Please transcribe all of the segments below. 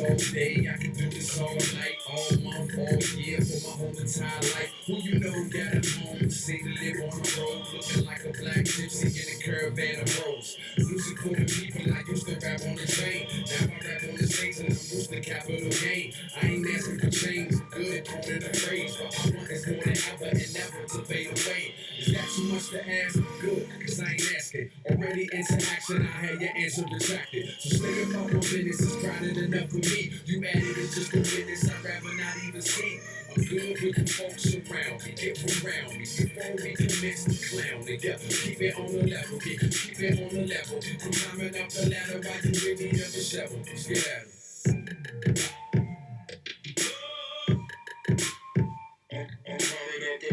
all day, I can do this all night, all month, all year, for my whole entire life. Who you know got a home, city, live on the road, looking like a black gypsy in a caravan of rose. Music for the people, I used to rap on the train. Now I rap on the stage and I'm used to capital gain. I ain't asking for change, good, calling the phrase, but I want is more than ever and never to fade away. Is that too much to ask? Good, cause I ain't asking. Already into action, I had your answer retracted. So stay about my business, it's crowded enough for me. You added it's just a witness, I'd rather not even see. I'm good with the folks around me, get around me. Before we commence to clown together, keep it on the level, keep it on the level. I'm climbing up the ladder while you really never shovel. Let's get at it. I'm climbing up the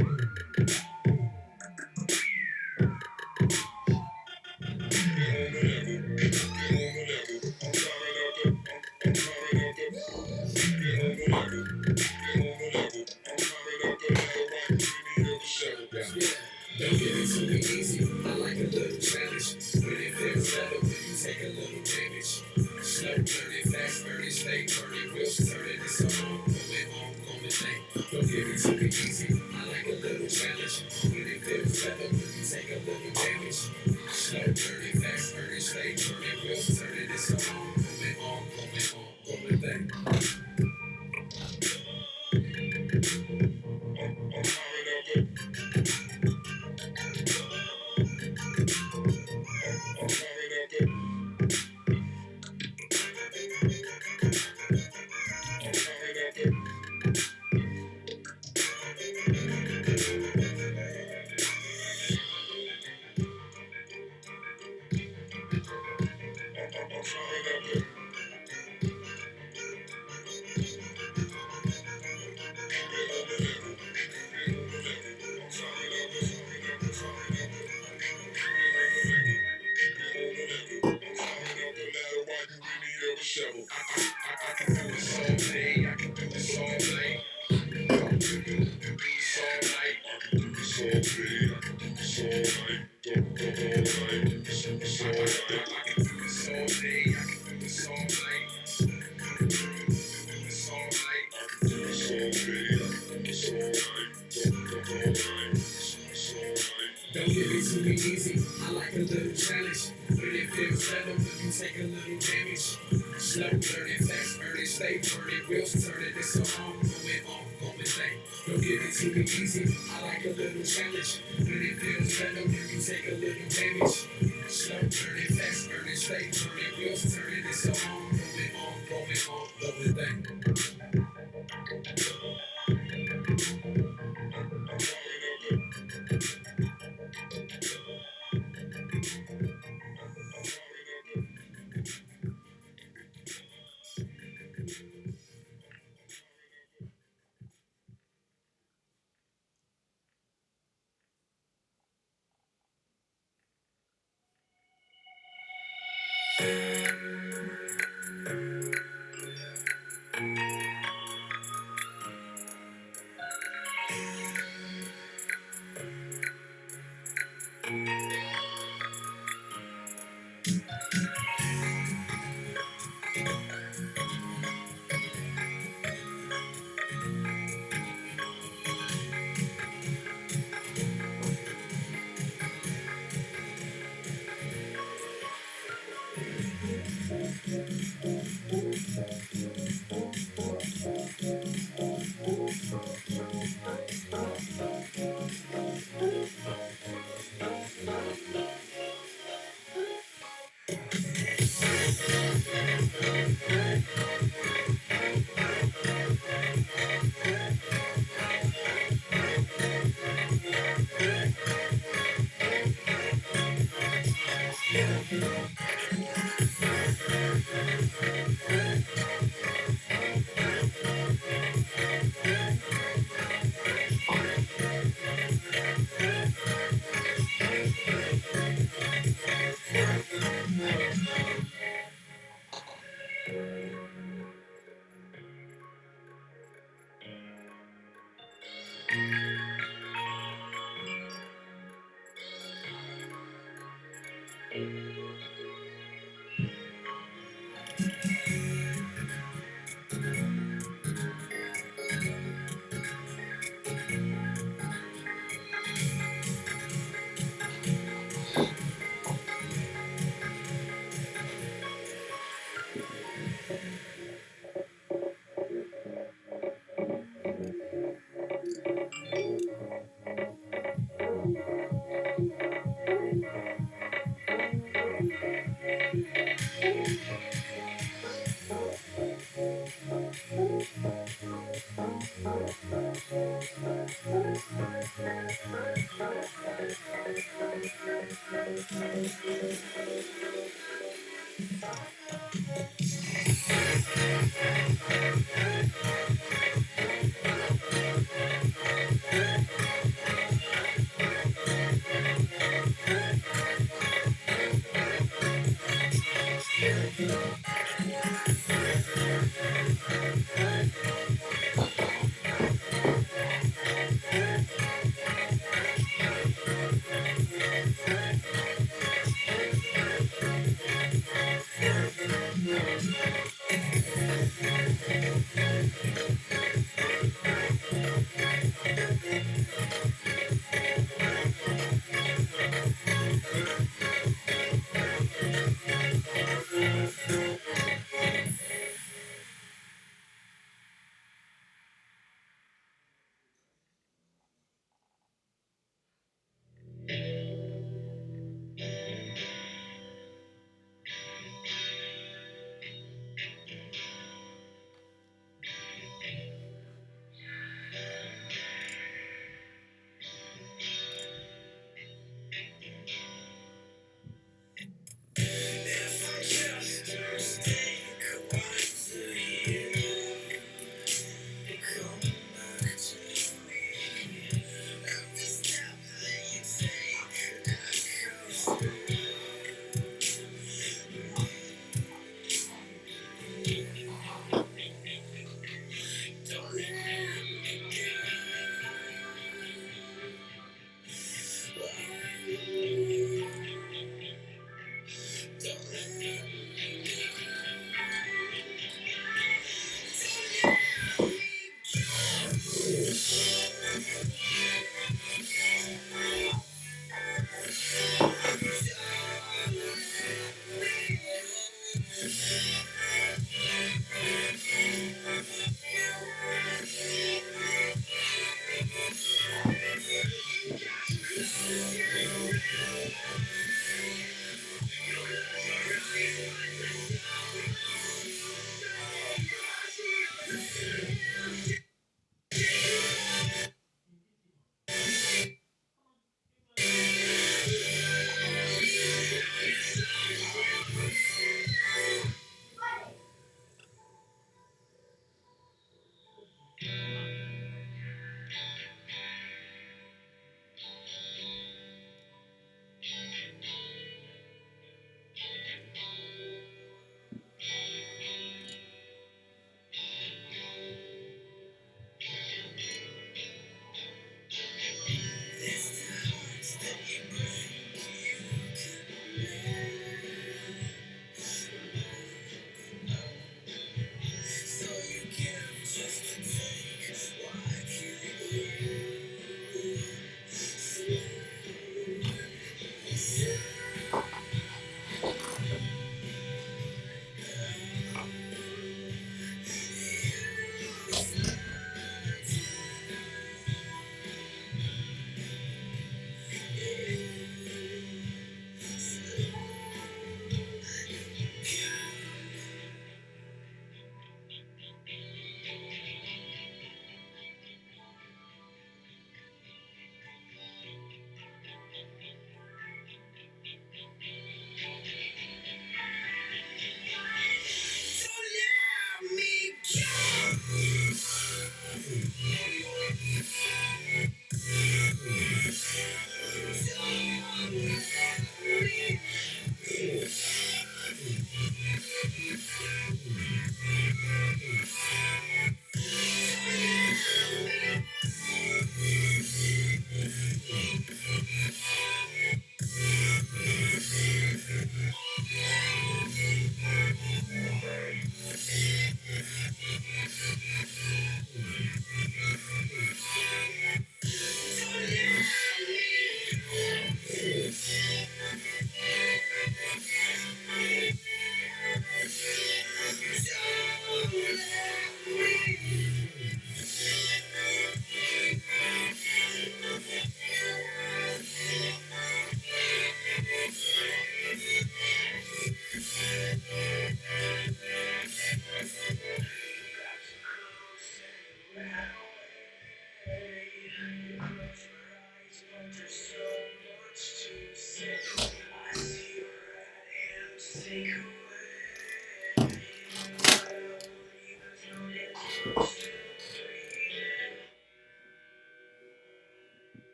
don't get it too easy. I like a little challenge. When it feels better, when you take a little damage. Slow, turn it, fast, burn it, stay, burn it, wheels turn it. It's a on thing. Don't get it too easy. I like a little challenge. When it feels better, when you take a little damage. Slow, turn it, fast, burn it, stay, burn it, wheels turn it. It's a on thing. Shovel. I can do this all day, I can do this all night. I can do this all night. I can do this all day, I can do this all night. All night. I can do this all day, I can do this all night. I can do this all night. I can do this all day, I can do this all night. All night. Don't give it to me easy. I like a little challenge. When it feels better, when you take a little damage. Slow, turn it, fast, burn it, stay, burn it, wheels turn it. It's a on thing. Don't give it to me easy. I like a little challenge. When it feels better, when you take a little damage. Slow, turn it, fast, burn it, stay, burn it, wheels turn it. It's a on thing.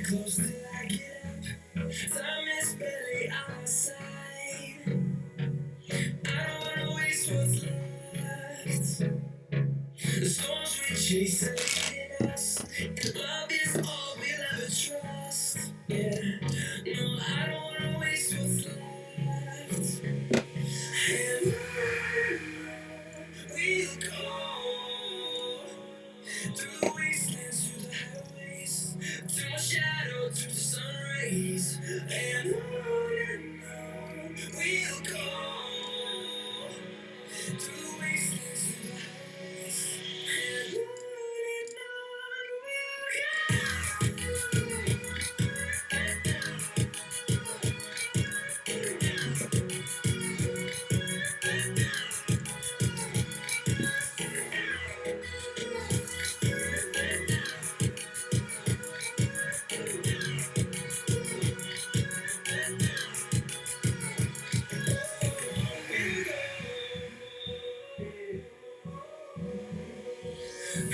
Close till I get up. Time is barely on my side. I don't wanna waste what's left. The storms we chase are leading us, and love is all we'll ever trust. Yeah, no, I don't wanna waste what's left. And we'll go through the wastelands, through the highways, through my shadow, through the sun rays, and on we'll go through the wastelands, through the highways, and on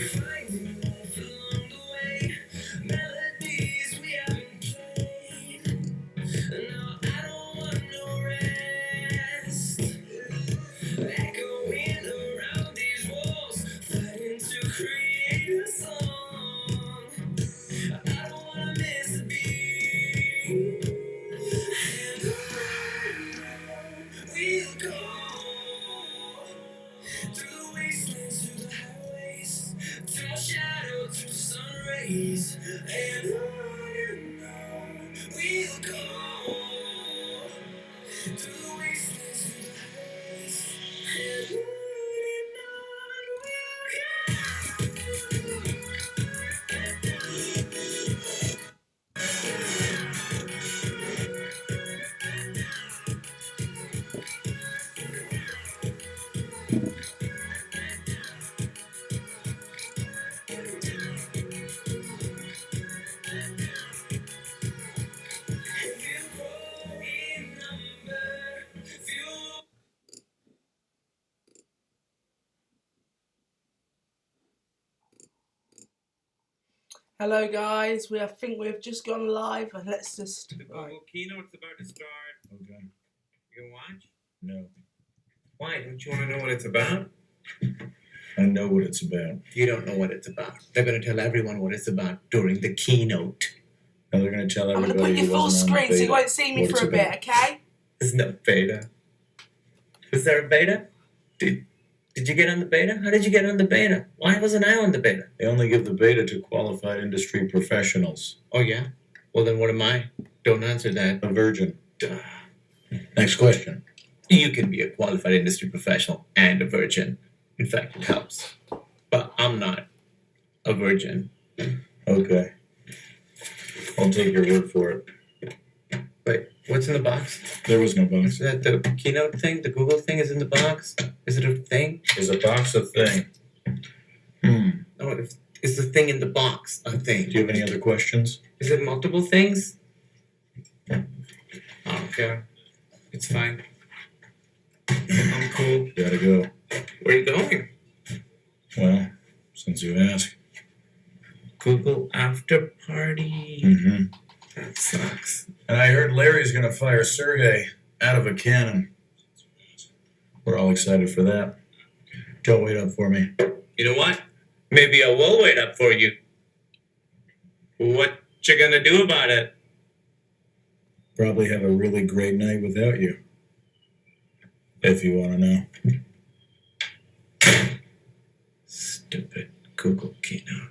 finding life along the way, melodies we haven't played. No, I don't want no rest. Echoing around these walls, fighting to create a song. I don't wanna miss a beat. And we'll go through the wastelands, through the highways, through my shadow, through the sun rays, and on we'll go through the wastelands, through the highways, and on if you grow in number, if you Hello guys, I think we've just gone live. Let's just The Google keynote's about to start. Okay. You gonna watch? No. Why? Don't you want to know what it's about? I know what it's about. You don't know what it's about. They're gonna tell everyone what it's about during the keynote. Now they're going to tell I'm everybody. gonna put you who full wasn't on the screen so you beta won't see me what for it's a bit, about. okay? There's no beta. Was there a beta? Did you get on the beta? How did you get on the beta? Why wasn't I on the beta? They only give the beta to qualified industry professionals. Oh yeah? Well then what am I? Don't answer that. A virgin. Duh. Next question. You can be a qualified industry professional and a virgin. In fact, it helps. But I'm not a virgin. Okay. I'll take your word for it. Wait, what's in the box? There was no Is box. that the keynote thing? The Google thing is in the box? Is it a thing? Is a box a thing? No, is the thing in the box a thing? Do you have any other questions? Is it multiple things? I don't care. It's fine. I'm cool. Gotta go. Where are you going? Well, since you ask. Google after party. Mm-hmm. That sucks. And I heard Larry's going to fire Sergey out of a cannon. We're all excited for that. Don't wait up for me. You know what? Maybe I will wait up for you. What you gonna do about it? Probably have a really great night without you. If you want to know. Stupid Google keynote.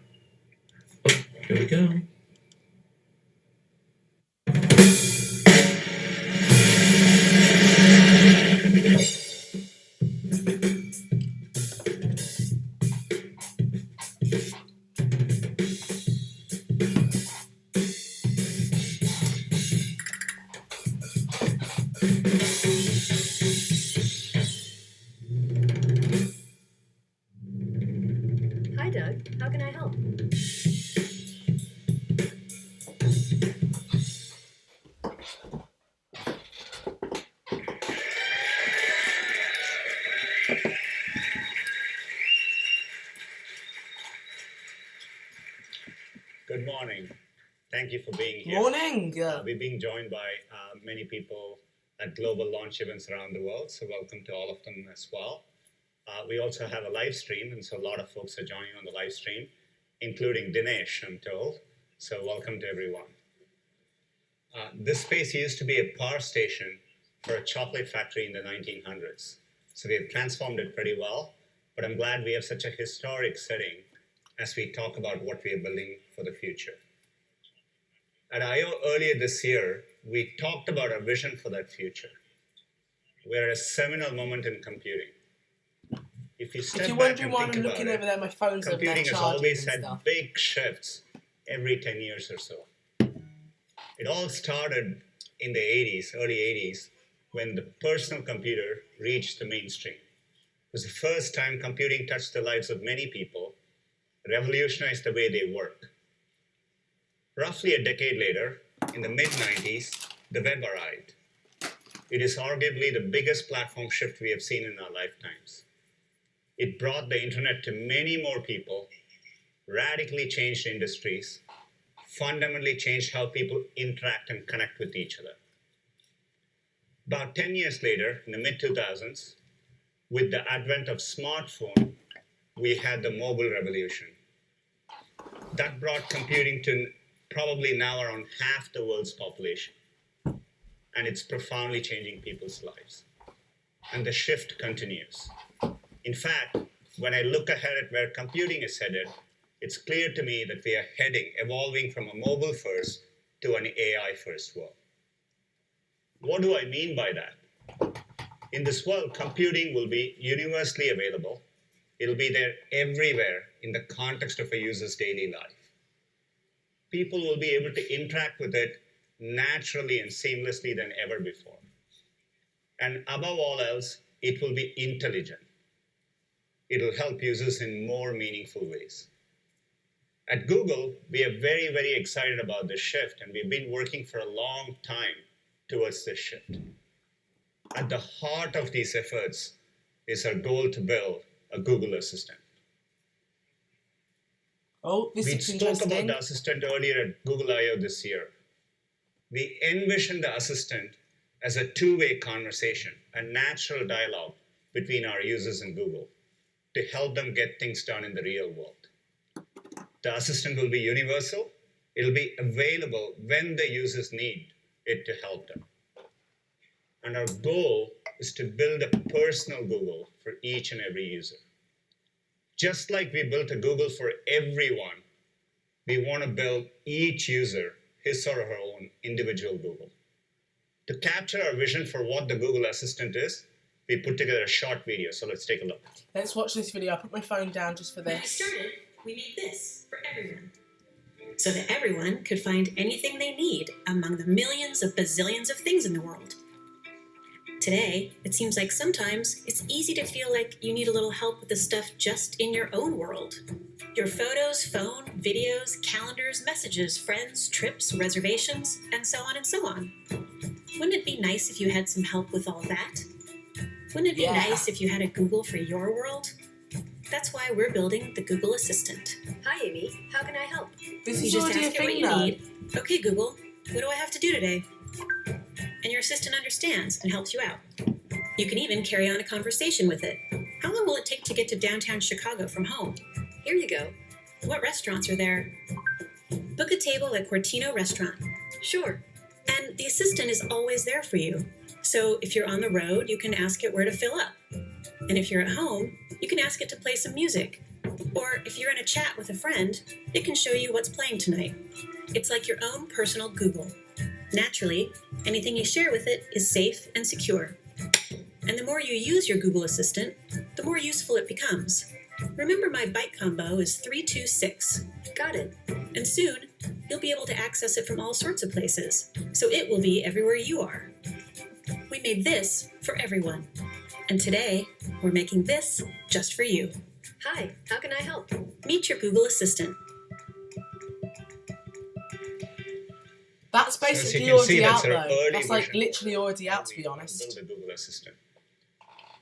Oh, here we go. Hi, Doug. Thank you for being here. Morning. We're being joined by many people at global launch events around the world, so welcome to all of them as well. We also have a live stream, and so a lot of folks are joining on the live stream, including Dinesh, I'm told. So welcome to everyone. This space used to be a power station for a chocolate factory in the 1900s. So we have transformed it pretty well, but I'm glad we have such a historic setting as we talk about what we are building for the future. At I/O earlier this year, we talked about our vision for that future. We're at a seminal moment in computing. If you If step you're back wondering and why think I'm about looking it, over there, my phone's over there computing has charging always and had stuff. big shifts every 10 years or so. It all started in the 80s, early 80s, when the personal computer reached the mainstream. It was the first time computing touched the lives of many people, revolutionized the way they work. Roughly a decade later, in the mid-90s, the web arrived. It is arguably the biggest platform shift we have seen in our lifetimes. It brought the internet to many more people, radically changed industries, fundamentally changed how people interact and connect with each other. About 10 years later, in the mid-2000s, with the advent of smartphone, we had the mobile revolution. That brought computing to probably now around half the world's population. And it's profoundly changing people's lives. And the shift continues. In fact, when I look ahead at where computing is headed, it's clear to me that we are evolving from a mobile first to an AI first world. What do I mean by that? In this world, computing will be universally available. It'll be there everywhere in the context of a user's daily life. People will be able to interact with it naturally and seamlessly than ever before. And above all else, it will be intelligent. It'll help users in more meaningful ways. At Google, we are very, very excited about this shift, and we've been working for a long time towards this shift. At the heart of these efforts is our goal to build a Google Assistant. Oh, this We is spoke about interesting. the Assistant earlier at Google I/O this year. We envision the Assistant as a two-way conversation, a natural dialogue between our users and Google to help them get things done in the real world. The Assistant will be universal. It'll be available when the users need it to help them. And our goal is to build a personal Google for each and every user. Just like we built a Google for everyone, we want to build each user his or her own individual Google. To capture our vision for what the Google Assistant is, we put together a short video, so let's take a look. Let's watch this video. I put my phone down just for When we this. started, we made this for everyone. So that everyone could find anything they need among the millions of bazillions of things in the world. Today, it seems like sometimes it's easy to feel like you need a little help with the stuff just in your own world. Your photos, phone, videos, calendars, messages, friends, trips, reservations, and so on and so on. Wouldn't it be nice if you had some help with all that? Wouldn't it be Yeah. nice if you had a Google for your world? That's why we're building the Google Assistant. Hi, Amy. How can I help? This You is just already a ask it what thing you though. need. Okay, Google, what do I have to do today? And your assistant understands and helps you out. You can even carry on a conversation with it. How long will it take to get to downtown Chicago from home? Here you go. What restaurants are there? Book a table at Cortino Restaurant. Sure. And the assistant is always there for you. So if you're on the road, you can ask it where to fill up. And if you're at home, you can ask it to play some music. Or if you're in a chat with a friend, it can show you what's playing tonight. It's like your own personal Google. Naturally, anything you share with it is safe and secure. And the more you use your Google Assistant, the more useful it becomes. Remember, my byte combo is 326. Got it. And soon, you'll be able to access it from all sorts of places, so it will be everywhere you are. We made this for everyone. And today, we're making this just for you. Hi, how can I help? Meet your Google Assistant. That's So as you basically can see, already out that's our though. early That's like version. literally already out, to be Build honest. a Google Assistant.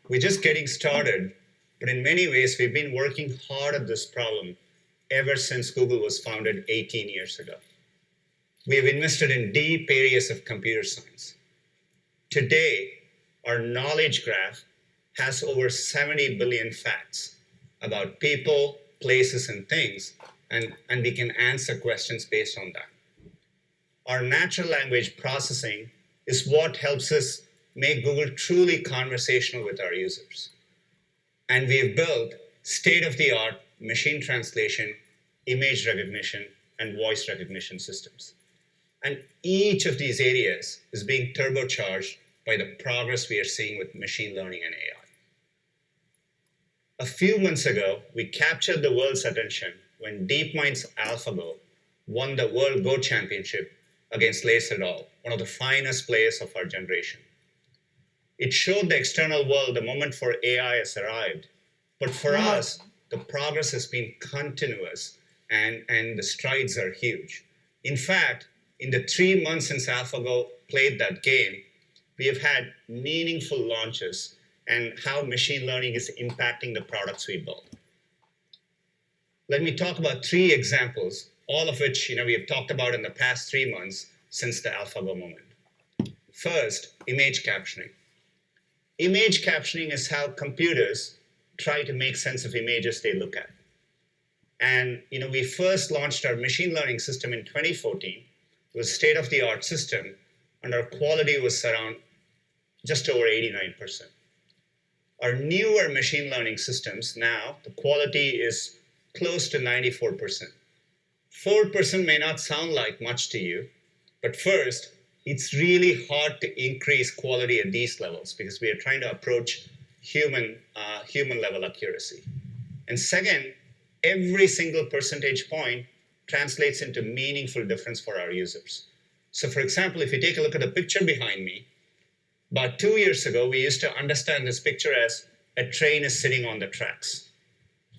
We're just getting started, but in many ways, we've been working hard at this problem ever since Google was founded 18 years ago. We have invested in deep areas of computer science. Today, our knowledge graph has over 70 billion facts about people, places, and things, and we can answer questions based on that. Our natural language processing is what helps us make Google truly conversational with our users. And we've built state-of-the-art machine translation, image recognition, and voice recognition systems. And each of these areas is being turbocharged by the progress we are seeing with machine learning and AI. A few months ago, we captured the world's attention when DeepMind's AlphaGo won the World Go Championship against Lei Sedol, one of the finest players of our generation. It showed the external world the moment for AI has arrived, but for us, the progress has been continuous and the strides are huge. In fact, in the 3 months since AlphaGo played that game, we have had meaningful launches and how machine learning is impacting the products we build. Let me talk about 3 examples, all of which we have talked about in the past 3 months since the AlphaGo moment. First, image captioning. Image captioning is how computers try to make sense of images they look at. And we first launched our machine learning system in 2014. It was a state-of-the-art system, and our quality was around just over 89%. Our newer machine learning systems now, the quality is close to 94%. 4% may not sound like much to you, but first, it's really hard to increase quality at these levels because we are trying to approach human level accuracy. And second, every single percentage point translates into meaningful difference for our users. So for example, if you take a look at the picture behind me, about 2 years ago, we used to understand this picture as a train is sitting on the tracks.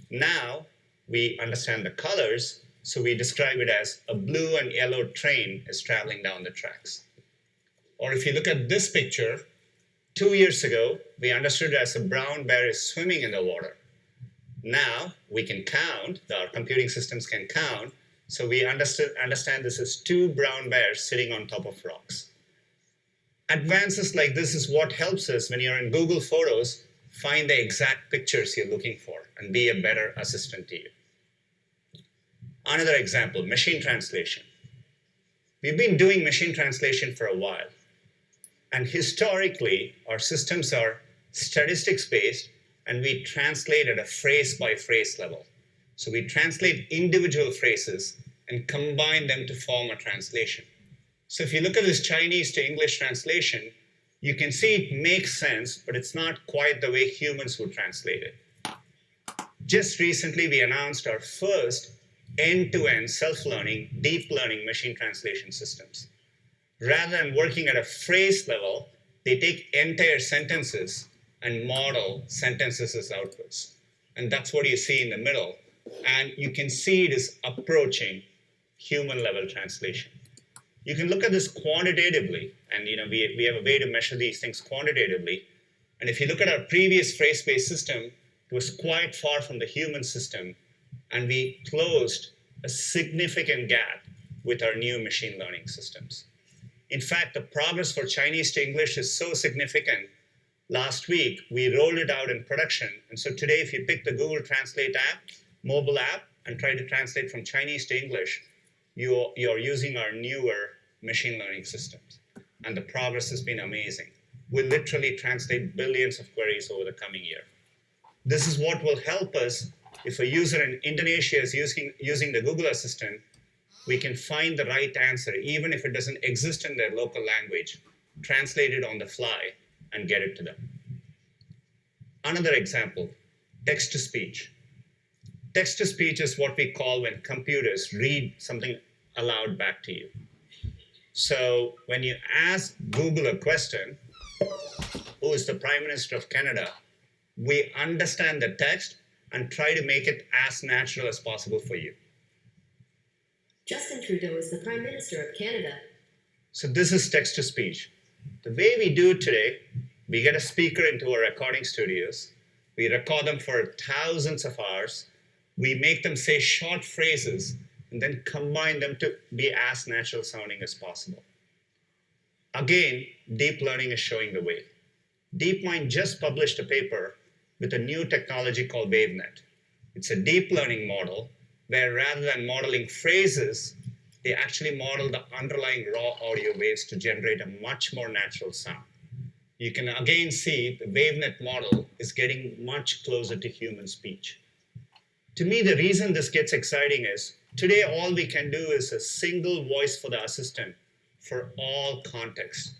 Now, we understand the colors, so we describe it as a blue and yellow train is traveling down the tracks. Or if you look at this picture, 2 years ago, we understood it as a brown bear is swimming in the water. Now, we can count, our computing systems can count, so we understand this as 2 brown bears sitting on top of rocks. Advances like this is what helps us when you're in Google Photos, find the exact pictures you're looking for and be a better assistant to you. Another example, machine translation. We've been doing machine translation for a while. And historically, our systems are statistics-based, and we translate at a phrase-by-phrase level. So we translate individual phrases and combine them to form a translation. So if you look at this Chinese to English translation, you can see it makes sense, but it's not quite the way humans would translate it. Just recently, we announced our first end-to-end self-learning, deep learning machine translation systems. Rather than working at a phrase level, they take entire sentences and model sentences as outputs. And that's what you see in the middle. And you can see it is approaching human level translation. You can look at this quantitatively, and we have a way to measure these things quantitatively. And if you look at our previous phrase-based system, it was quite far from the human system, and we closed a significant gap with our new machine learning systems. In fact, the progress for Chinese to English is so significant. Last week, we rolled it out in production. And so today, if you pick the Google Translate app, mobile app, and try to translate from Chinese to English, you're using our newer machine learning systems. And the progress has been amazing. We'll literally translate billions of queries over the coming year. This is what will help us if a user in Indonesia is using the Google Assistant. We can find the right answer, even if it doesn't exist in their local language, translate it on the fly, and get it to them. Another example, text-to-speech. Text-to-speech is what we call when computers read something aloud back to you. So when you ask Google a question, who is the Prime Minister of Canada, we understand the text and try to make it as natural as possible for you. Justin Trudeau is the Prime Minister of Canada. So this is text-to-speech. The way we do it today, we get a speaker into our recording studios. We record them for thousands of hours. We make them say short phrases and then combine them to be as natural sounding as possible. Again, deep learning is showing the way. DeepMind just published a paper with a new technology called WaveNet. It's a deep learning model where rather than modeling phrases, they actually model the underlying raw audio waves to generate a much more natural sound. You can again see the WaveNet model is getting much closer to human speech. To me, the reason this gets exciting is today all we can do is a single voice for the assistant for all contexts.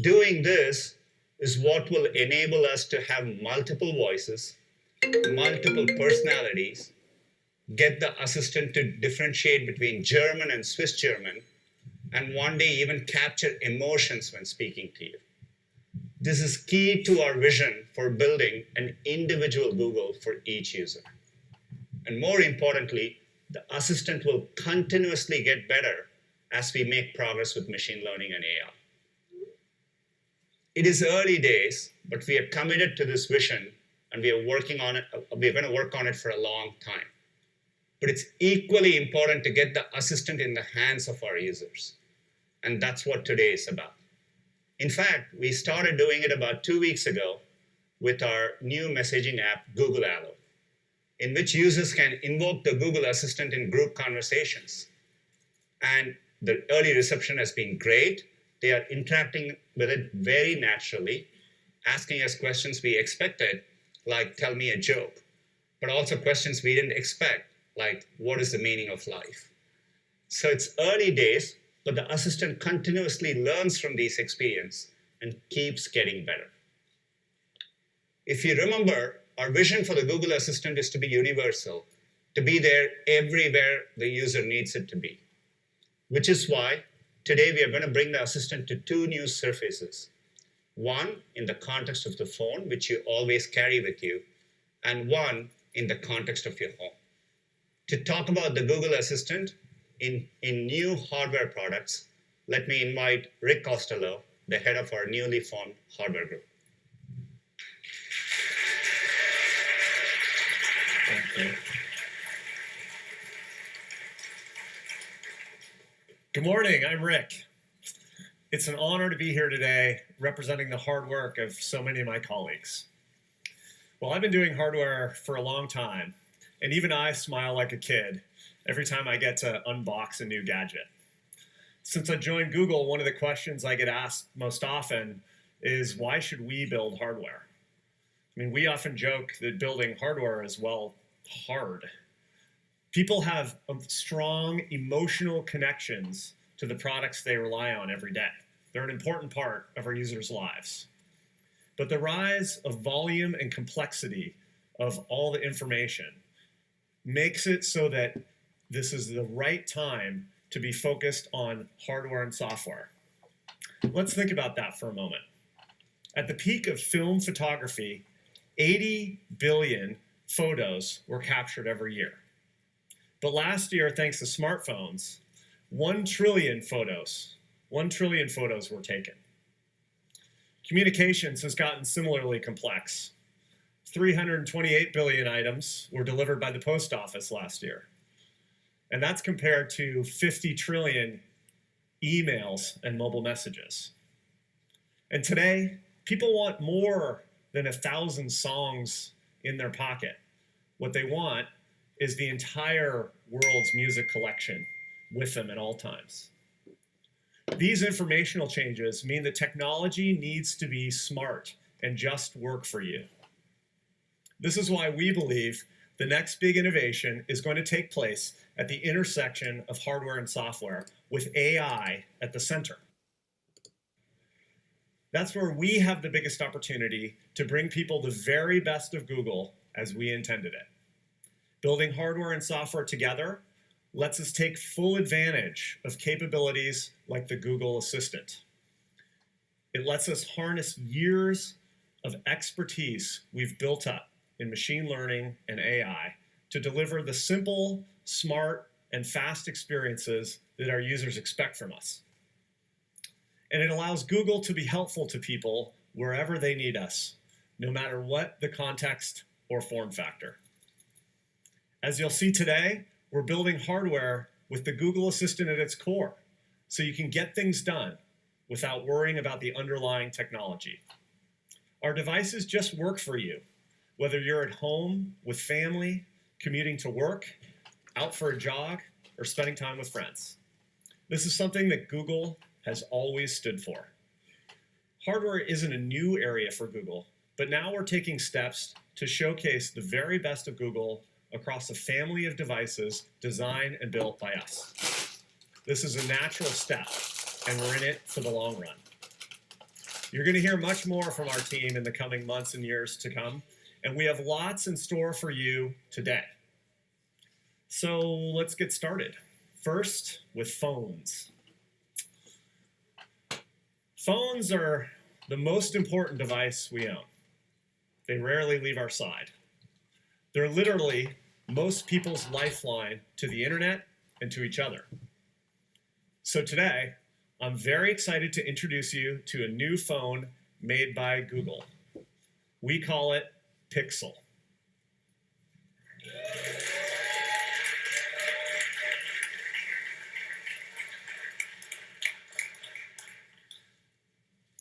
Doing this is what will enable us to have multiple voices, multiple personalities, get the assistant to differentiate between German and Swiss German, and one day even capture emotions when speaking to you. This is key to our vision for building an individual Google for each user. And more importantly, the assistant will continuously get better as we make progress with machine learning and AI. It is early days, but we are committed to this vision and we are working on it. We're going to work on it for a long time. But it's equally important to get the assistant in the hands of our users. And that's what today is about. In fact, we started doing it about 2 weeks ago with our new messaging app, Google Allo, in which users can invoke the Google Assistant in group conversations. And the early reception has been great. They are interacting with it very naturally, asking us questions we expected, like tell me a joke, but also questions we didn't expect, like what is the meaning of life? So it's early days, but the assistant continuously learns from these experiences and keeps getting better. If you remember, our vision for the Google Assistant is to be universal, to be there everywhere the user needs it to be, which is why today we are going to bring the assistant to 2 new surfaces. One in the context of the phone, which you always carry with you, and one in the context of your home. To talk about the Google Assistant in new hardware products, let me invite Rick Costello, the head of our newly formed hardware group. Thank you. Good morning, I'm Rick. It's an honor to be here today representing the hard work of so many of my colleagues. Well, I've been doing hardware for a long time, and even I smile like a kid every time I get to unbox a new gadget. Since I joined Google, one of the questions I get asked most often is, why should we build hardware? I mean, we often joke that building hardware is, well, hard. People have strong emotional connections to the products they rely on every day. They're an important part of our users' lives. But the rise of volume and complexity of all the information makes it so that this is the right time to be focused on hardware and software. Let's think about that for a moment. At the peak of film photography, 80 billion photos were captured every year. But last year, thanks to smartphones, 1 trillion photos were taken. Communications has gotten similarly complex. 328 billion items were delivered by the post office last year. And that's compared to 50 trillion emails and mobile messages. And today, people want more than 1,000 songs in their pocket. What they want is the entire world's music collection with them at all times. These informational changes mean that technology needs to be smart and just work for you. This is why we believe the next big innovation is going to take place at the intersection of hardware and software with AI at the center. That's where we have the biggest opportunity to bring people the very best of Google as we intended it. Building hardware and software together lets us take full advantage of capabilities like the Google Assistant. It lets us harness years of expertise we've built up in machine learning and AI to deliver the simple, smart, and fast experiences that our users expect from us. And it allows Google to be helpful to people wherever they need us, no matter what the context or form factor. As you'll see today, we're building hardware with the Google Assistant at its core, so you can get things done without worrying about the underlying technology. Our devices just work for you, whether you're at home with family, commuting to work, out for a jog, or spending time with friends. This is something that Google has always stood for. Hardware isn't a new area for Google, but now we're taking steps to showcase the very best of Google across a family of devices designed and built by us. This is a natural step, and we're in it for the long run. You're going to hear much more from our team in the coming months and years to come, and we have lots in store for you today. So let's get started. First, with phones. Phones are the most important device we own. They rarely leave our side. They're literally most people's lifeline to the internet and to each other. So today, I'm very excited to introduce you to a new phone made by Google. We call it Pixel.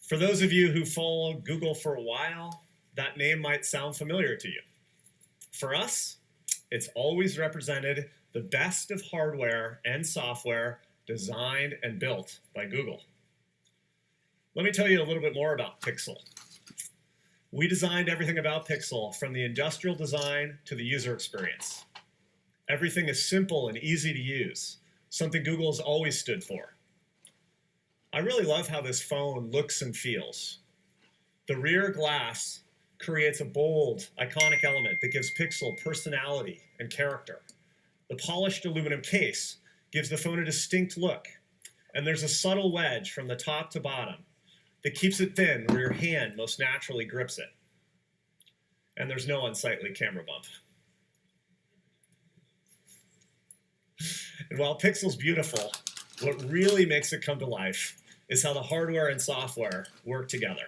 For those of you who followed Google for a while, that name might sound familiar to you. For us, it's always represented the best of hardware and software designed and built by Google. Let me tell you a little bit more about Pixel. We designed everything about Pixel, from the industrial design to the user experience. Everything is simple and easy to use, something Google has always stood for. I really love how this phone looks and feels. The rear glass creates a bold, iconic element that gives Pixel personality and character. The polished aluminum case gives the phone a distinct look, and there's a subtle wedge from the top to bottom that keeps it thin where your hand most naturally grips it. And there's no unsightly camera bump. And while Pixel's beautiful, what really makes it come to life is how the hardware and software work together.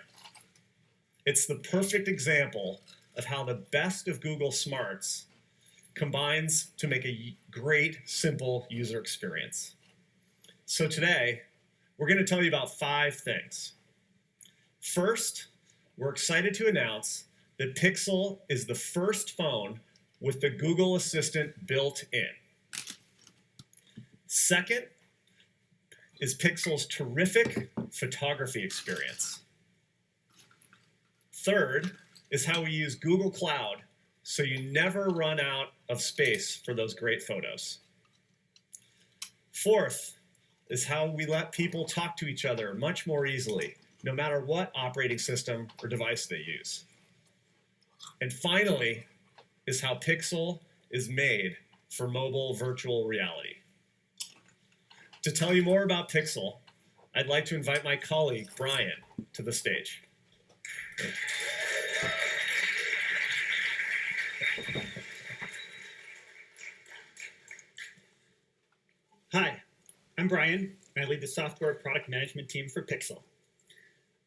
It's the perfect example of how the best of Google smarts combines to make a great, simple user experience. So today, we're going to tell you about 5 things. First, we're excited to announce that Pixel is the first phone with the Google Assistant built in. Second is Pixel's terrific photography experience. Third is how we use Google Cloud so you never run out of space for those great photos. Fourth is how we let people talk to each other much more easily, no matter what operating system or device they use. And finally is how Pixel is made for mobile virtual reality. To tell you more about Pixel, I'd like to invite my colleague, Brian, to the stage. Hi, I'm Brian, and I lead the software product management team for Pixel.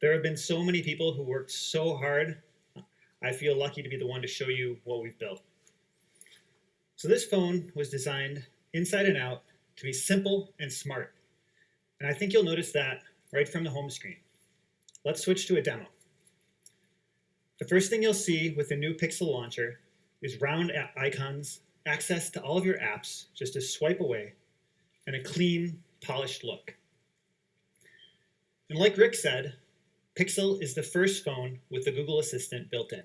There have been so many people who worked so hard. I feel lucky to be the one to show you what we've built. So this phone was designed inside and out to be simple and smart. And I think you'll notice that right from the home screen. Let's switch to a demo. The first thing you'll see with the new Pixel launcher is round icons, access to all of your apps, just a swipe away, and a clean, polished look. And like Rick said, Pixel is the first phone with the Google Assistant built in.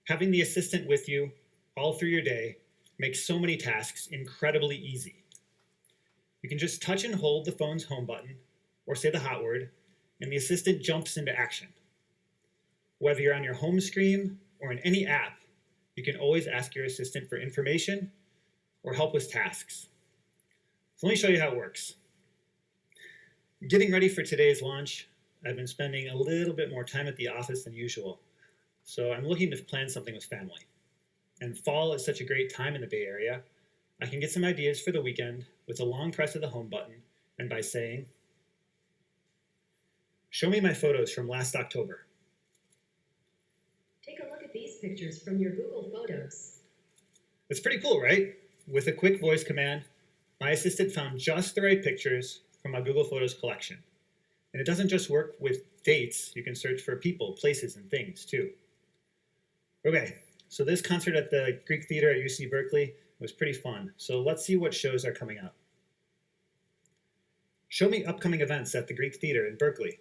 Having the Assistant with you all through your day makes so many tasks incredibly easy. You can just touch and hold the phone's home button, or say the hot word, and the Assistant jumps into action. Whether you're on your home screen or in any app, you can always ask your Assistant for information or help with tasks. So let me show you how it works. Getting ready for today's launch, I've been spending a little bit more time at the office than usual, so I'm looking to plan something with family. And fall is such a great time in the Bay Area, I can get some ideas for the weekend with a long press of the home button and by saying, "Show me my photos from last October." Take a look at these pictures from your Google Photos. It's pretty cool, right? with a quick voice command, my assistant found just the right pictures from my Google Photos collection. And it doesn't just work with dates, you can search for people, places, and things too. Okay, so this concert at the Greek Theater at UC Berkeley was pretty fun. So let's see what shows are coming up. Show me upcoming events at the Greek Theater in Berkeley.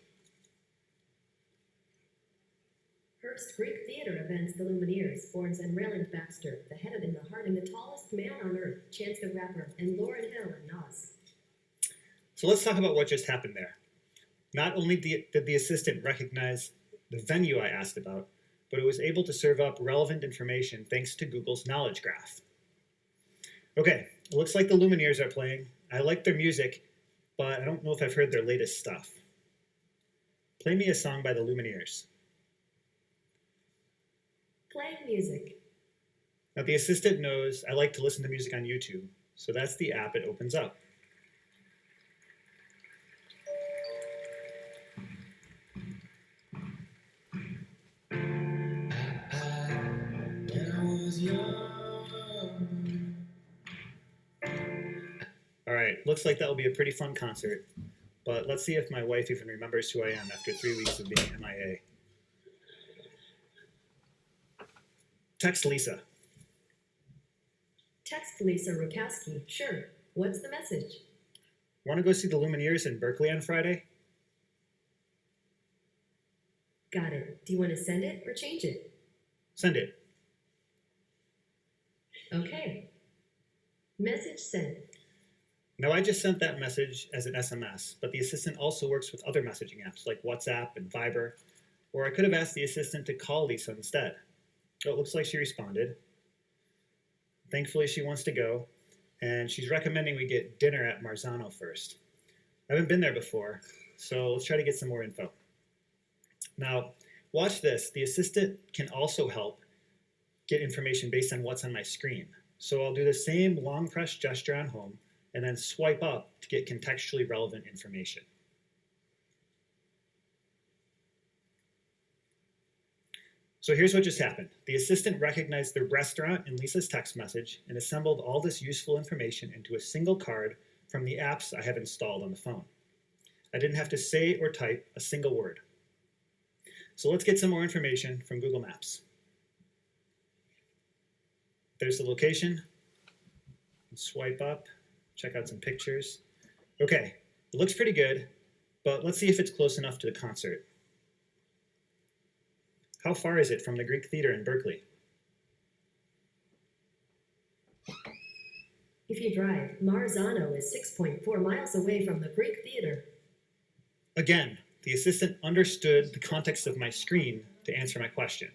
Herbst Greek Theater events the Lumineers, Borns and Rayland Baxter, the head of In the Heart and the tallest man on earth, Chance the Rapper, and Lauryn Hill and Nas. So let's talk about what just happened there. Not only did the assistant recognize the venue I asked about, but it was able to serve up relevant information thanks to Google's Knowledge Graph. Okay, it looks like the Lumineers are playing. I like their music, but I don't know if I've heard their latest stuff. Play me a song by the Lumineers. Playing music. Now the assistant knows I like to listen to music on YouTube, so that's the app it opens up. All right, looks like that will be a pretty fun concert, but let's see if my wife even remembers who I am after 3 weeks of being MIA. Text Lisa. Text Lisa Rukowski. Sure. What's the message? Want to go see the Lumineers in Berkeley on Friday? Got it. Do you want to send it or change it? Send it. Okay. Message sent. Now I just sent that message as an SMS, but the assistant also works with other messaging apps like WhatsApp and Viber, or I could have asked the assistant to call Lisa instead. Oh, it looks like she responded. Thankfully, she wants to go, and she's recommending we get dinner at Marzano first. I haven't been there before, so let's try to get some more info. Now, watch this. The assistant can also help get information based on what's on my screen. So I'll do the same long press gesture on home and then swipe up to get contextually relevant information. So here's what just happened. The assistant recognized the restaurant in Lisa's text message and assembled all this useful information into a single card from the apps I have installed on the phone. I didn't have to say or type a single word. So let's get some more information from Google Maps. There's the location. Swipe up, check out some pictures. Okay, it looks pretty good, but let's see if it's close enough to the concert. How far is it from the Greek Theater in Berkeley? If you drive, Marzano is 6.4 miles away from the Greek Theater. Again, the assistant understood the context of my screen to answer my question.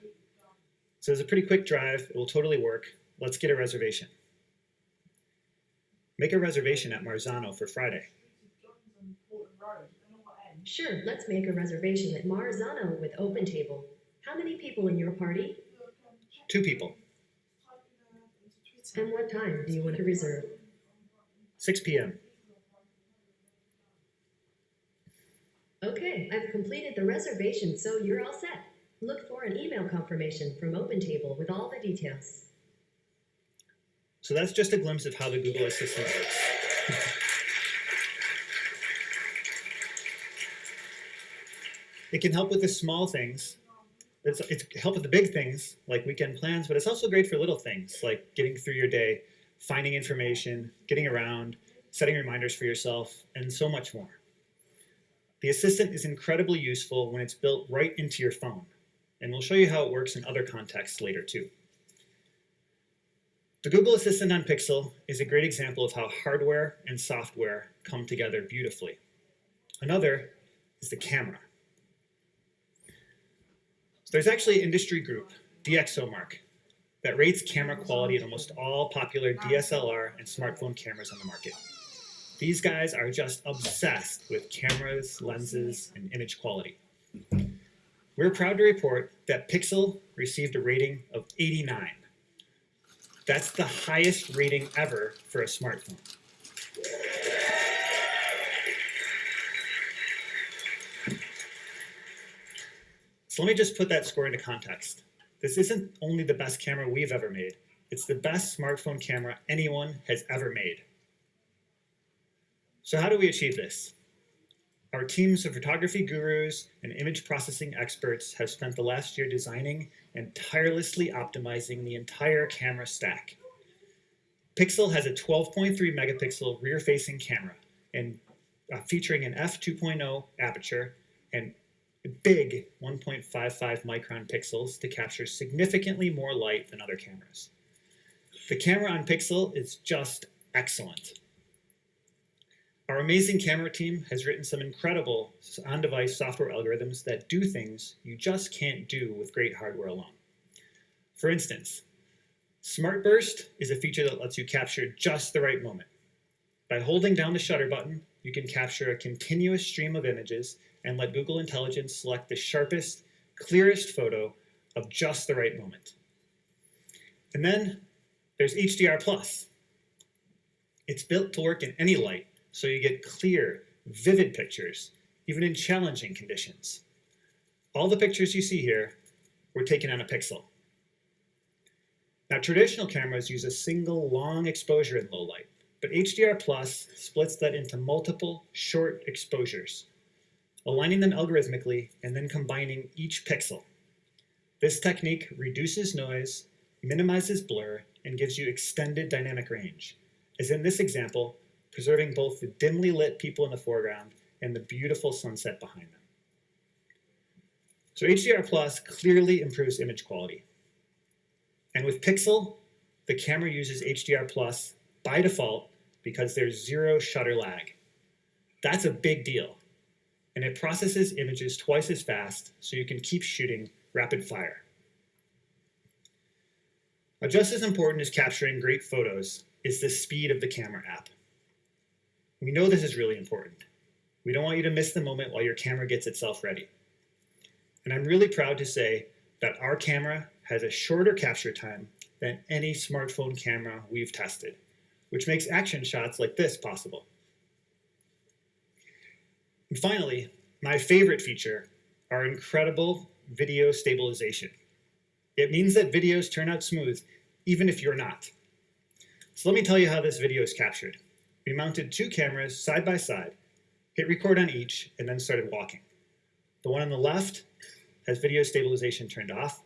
So it's a pretty quick drive. It will totally work. Let's get a reservation. Make a reservation at Marzano for Friday. Sure, let's make a reservation at Marzano with OpenTable. How many people in your party? 2 people. And what time do you want to reserve? 6 p.m. Okay, I've completed the reservation, so you're all set. Look for an email confirmation from OpenTable with all the details. So that's just a glimpse of how the Google Assistant works. It can help with the small things. It's help with the big things, like weekend plans, but it's also great for little things, like getting through your day, finding information, getting around, setting reminders for yourself, and so much more. The Assistant is incredibly useful when it's built right into your phone, and we'll show you how it works in other contexts later too. The Google Assistant on Pixel is a great example of how hardware and software come together beautifully. Another is the camera. So there's actually an industry group, DxOMark, that rates camera quality in almost all popular DSLR and smartphone cameras on the market. These guys are just obsessed with cameras, lenses, and image quality. We're proud to report that Pixel received a rating of 89. That's the highest rating ever for a smartphone. So let me just put that score into context. This isn't only the best camera we've ever made, It's the best smartphone camera anyone has ever made. So how do we achieve this? Our teams of photography gurus and image processing experts have spent the last year designing and tirelessly optimizing the entire camera stack. Pixel has a 12.3 megapixel rear-facing camera and featuring an f2.0 aperture and big 1.55 micron pixels to capture significantly more light than other cameras. The camera on Pixel is just excellent. Our amazing camera team has written some incredible on-device software algorithms that do things you just can't do with great hardware alone. For instance, Smart Burst is a feature that lets you capture just the right moment. By holding down the shutter button, you can capture a continuous stream of images and let Google Intelligence select the sharpest, clearest photo of just the right moment. And then there's HDR+. It's built to work in any light, so you get clear, vivid pictures, even in challenging conditions. All the pictures you see here were taken on a Pixel. Now, traditional cameras use a single long exposure in low light, but HDR+ splits that into multiple short exposures, aligning them algorithmically and then combining each pixel. This technique reduces noise, minimizes blur, and gives you extended dynamic range, as in this example, preserving both the dimly lit people in the foreground and the beautiful sunset behind them. So HDR+ clearly improves image quality. And with Pixel, the camera uses HDR+ by default because there's zero shutter lag. That's a big deal. And it processes images twice as fast so you can keep shooting rapid fire. Now, just as important as capturing great photos is the speed of the camera app. We know this is really important. We don't want you to miss the moment while your camera gets itself ready. And I'm really proud to say that our camera has a shorter capture time than any smartphone camera we've tested, which makes action shots like this possible. And finally, my favorite feature, our incredible video stabilization. It means that videos turn out smooth, even if you're not. So let me tell you how this video is captured. We mounted two cameras side by side, hit record on each, and then started walking. The one on the left has video stabilization turned off.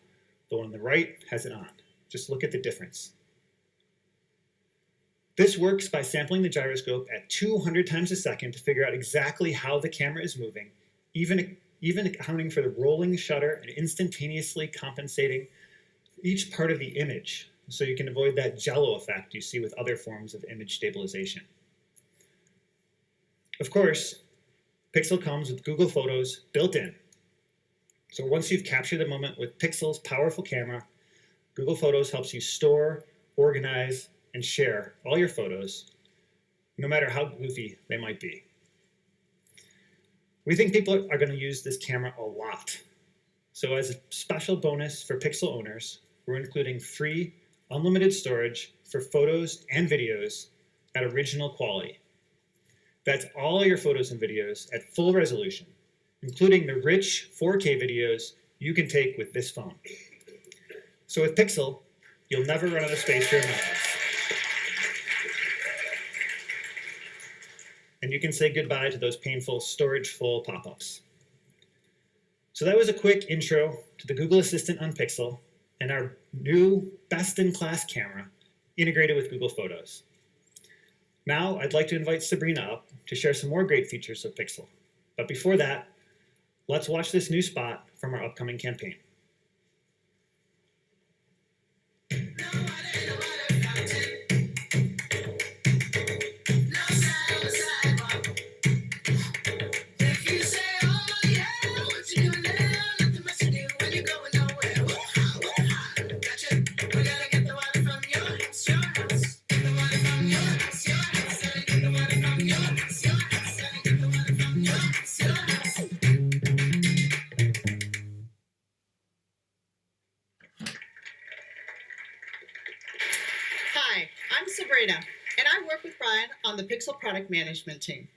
The one on the right has it on. Just look at the difference. This works by sampling the gyroscope at 200 times a second to figure out exactly how the camera is moving, even accounting for the rolling shutter and instantaneously compensating each part of the image, so you can avoid that jello effect you see with other forms of image stabilization. Of course, Pixel comes with Google Photos built in. So once you've captured the moment with Pixel's powerful camera, Google Photos helps you store, organize, and share all your photos, no matter how goofy they might be. We think people are going to use this camera a lot. So as a special bonus for Pixel owners, we're including free, unlimited storage for photos and videos at original quality. That's all your photos and videos at full resolution, including the rich 4K videos you can take with this phone. So with Pixel, you'll never run out of space for your memories. And you can say goodbye to those painful storage full pop-ups. So that was a quick intro to the Google Assistant on Pixel and our new best-in-class camera integrated with Google Photos. Now I'd like to invite Sabrina up to share some more great features of Pixel. But before that, let's watch this new spot from our upcoming campaign. Hi, I'm Sabrina, and I work with Brian on the Pixel product management team.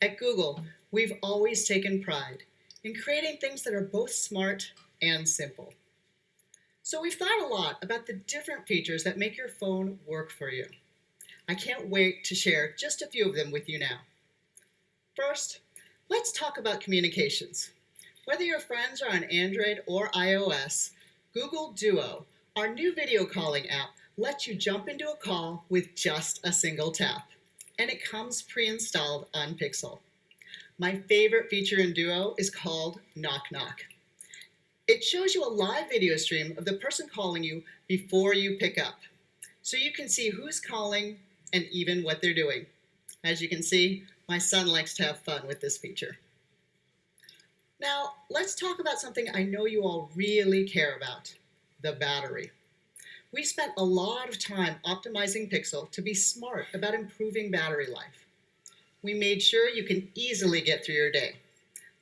At Google, we've always taken pride in creating things that are both smart and simple. So we've thought a lot about the different features that make your phone work for you. I can't wait to share just a few of them with you now. First, let's talk about communications. Whether your friends are on Android or iOS, Google Duo, our new video calling app, lets you jump into a call with just a single tap. And it comes pre-installed on Pixel. My favorite feature in Duo is called Knock Knock. It shows you a live video stream of the person calling you before you pick up, so you can see who's calling and even what they're doing. As you can see, my son likes to have fun with this feature. Now, let's talk about something I know you all really care about, the battery. We spent a lot of time optimizing Pixel to be smart about improving battery life. We made sure you can easily get through your day.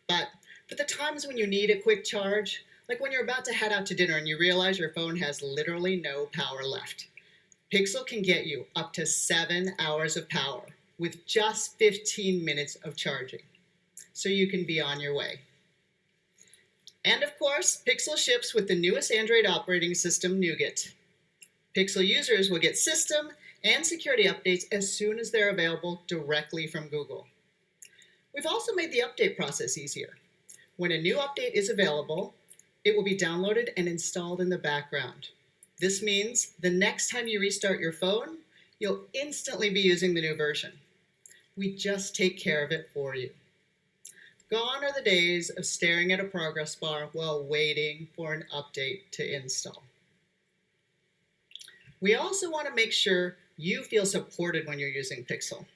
But for the times when you need a quick charge, like when you're about to head out to dinner and you realize your phone has literally no power left, Pixel can get you up to 7 hours of power with just 15 minutes of charging, so you can be on your way. And of course, Pixel ships with the newest Android operating system, Nougat. Pixel users will get system and security updates as soon as they're available directly from Google. We've also made the update process easier. When a new update is available, it will be downloaded and installed in the background. This means the next time you restart your phone, you'll instantly be using the new version. We just take care of it for you. Gone are the days of staring at a progress bar while waiting for an update to install. We also want to make sure you feel supported when you're using Pixel.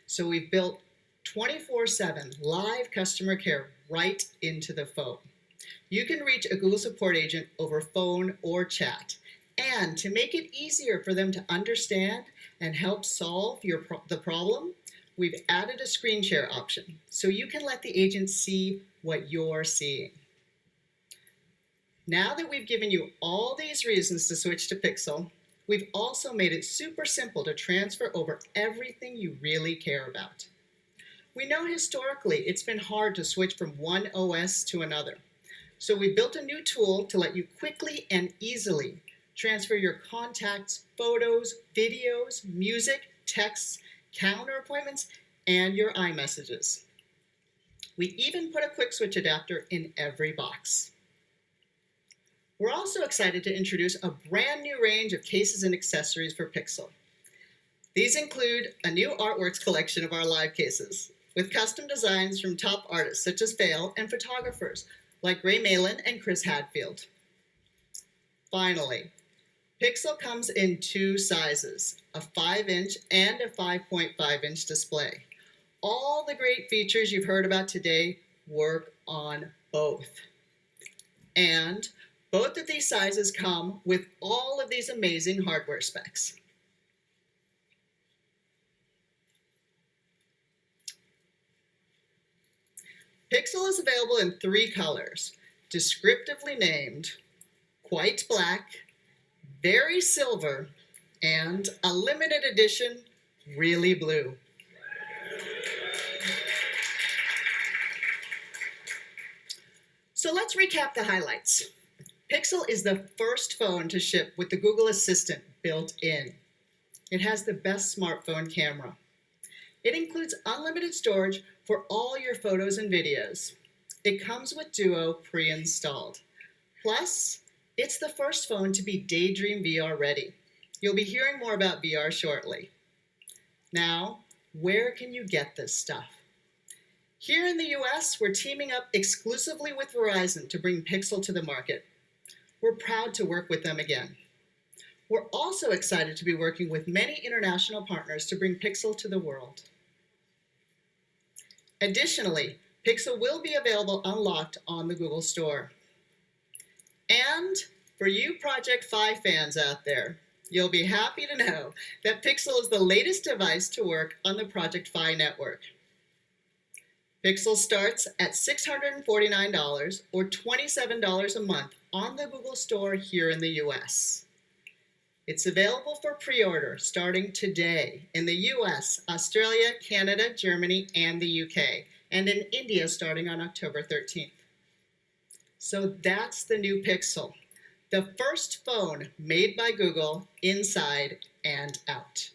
So we've built 24/7 live customer care right into the phone. You can reach a Google support agent over phone or chat. And to make it easier for them to understand and help solve the problem, we've added a screen share option so you can let the agent see what you're seeing. Now that we've given you all these reasons to switch to Pixel, we've also made it super simple to transfer over everything you really care about. We know historically it's been hard to switch from one OS to another. So we built a new tool to let you quickly and easily transfer your contacts, photos, videos, music, texts, calendar appointments, and your iMessages. We even put a quick switch adapter in every box. We're also excited to introduce a brand new range of cases and accessories for Pixel. These include a new artworks collection of our live cases, with custom designs from top artists such as Fail and photographers like Ray Malin and Chris Hadfield. Finally, Pixel comes in two sizes, a 5-inch and a 5.5-inch display. All the great features you've heard about today work on both. And both of these sizes come with all of these amazing hardware specs. Pixel is available in 3 colors, descriptively named Quite Black, Very Silver, and a limited edition Really Blue. So let's recap the highlights. Pixel is the first phone to ship with the Google Assistant built in. It has the best smartphone camera. It includes unlimited storage for all your photos and videos. It comes with Duo pre-installed. Plus, it's the first phone to be Daydream VR ready. You'll be hearing more about VR shortly. Now, where can you get this stuff? Here in the US, we're teaming up exclusively with Verizon to bring Pixel to the market. We're proud to work with them again. We're also excited to be working with many international partners to bring Pixel to the world. Additionally, Pixel will be available unlocked on the Google Store. And for you Project Fi fans out there, you'll be happy to know that Pixel is the latest device to work on the Project Fi network. Pixel starts at $649 or $27 a month on the Google Store here in the US. It's available for pre-order starting today in the US, Australia, Canada, Germany, and the UK, and in India starting on October 13th. So that's the new Pixel, the first phone made by Google inside and out.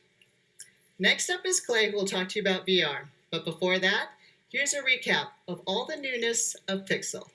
Next up is Clay, who will talk to you about VR. But before that, here's a recap of all the newness of Pixel.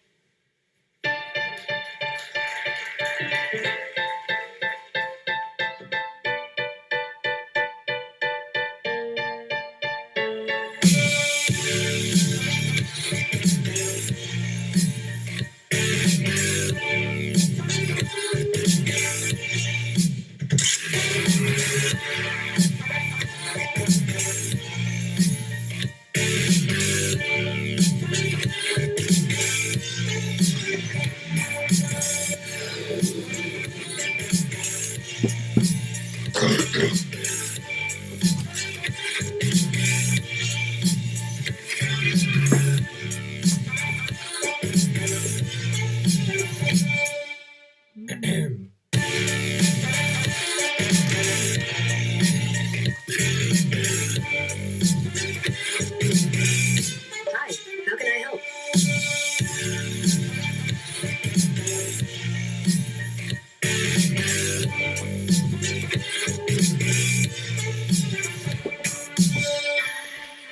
Hi, how can I help?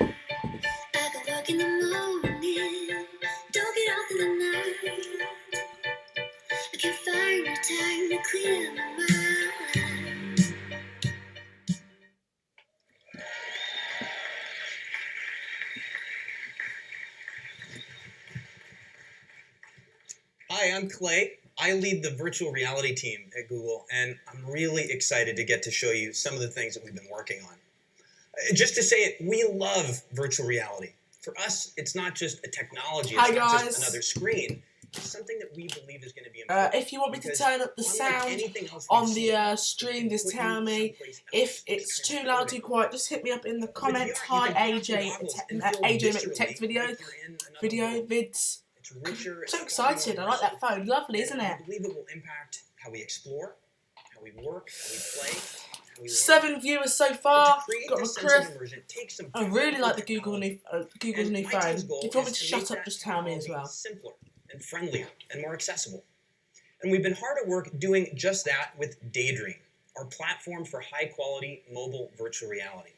I go work in the morning, don't get off in the night. I can't find the time to clear my mind. Hi, I'm Clay. I lead the virtual reality team at Google, and I'm really excited to get to show you some of the things that we've been working on. Just to say it, we love virtual reality. For us, it's not just a technology, Hi, it's not guys. just another screen. It's something that we believe is going to be important. If you want me to because turn up the unlike sound anything else on we've the seen, stream, just put you tell me. someplace else If that's it's too loud, too transporting. quiet, just hit me up in the With comments. VR, you Hi, can put AJ, your goggles and AJ feel make viscerally text like videos, you're in another video world. vids. It's richer. I'm so it's far more excited. I like that immersive. phone. Lovely, And isn't we it? believe it will impact how we explore, how we work, how we play, how we learn. 7 viewers so But far. to create Got my this sense Chris. of immersion takes some I really powerful like the technology. Google's And new my phone. team's goal If you want me is to to shut make up, that just tell me as technology well. simpler and friendlier and more accessible. And we've been hard at work doing just that with Daydream, our platform for high-quality mobile virtual reality.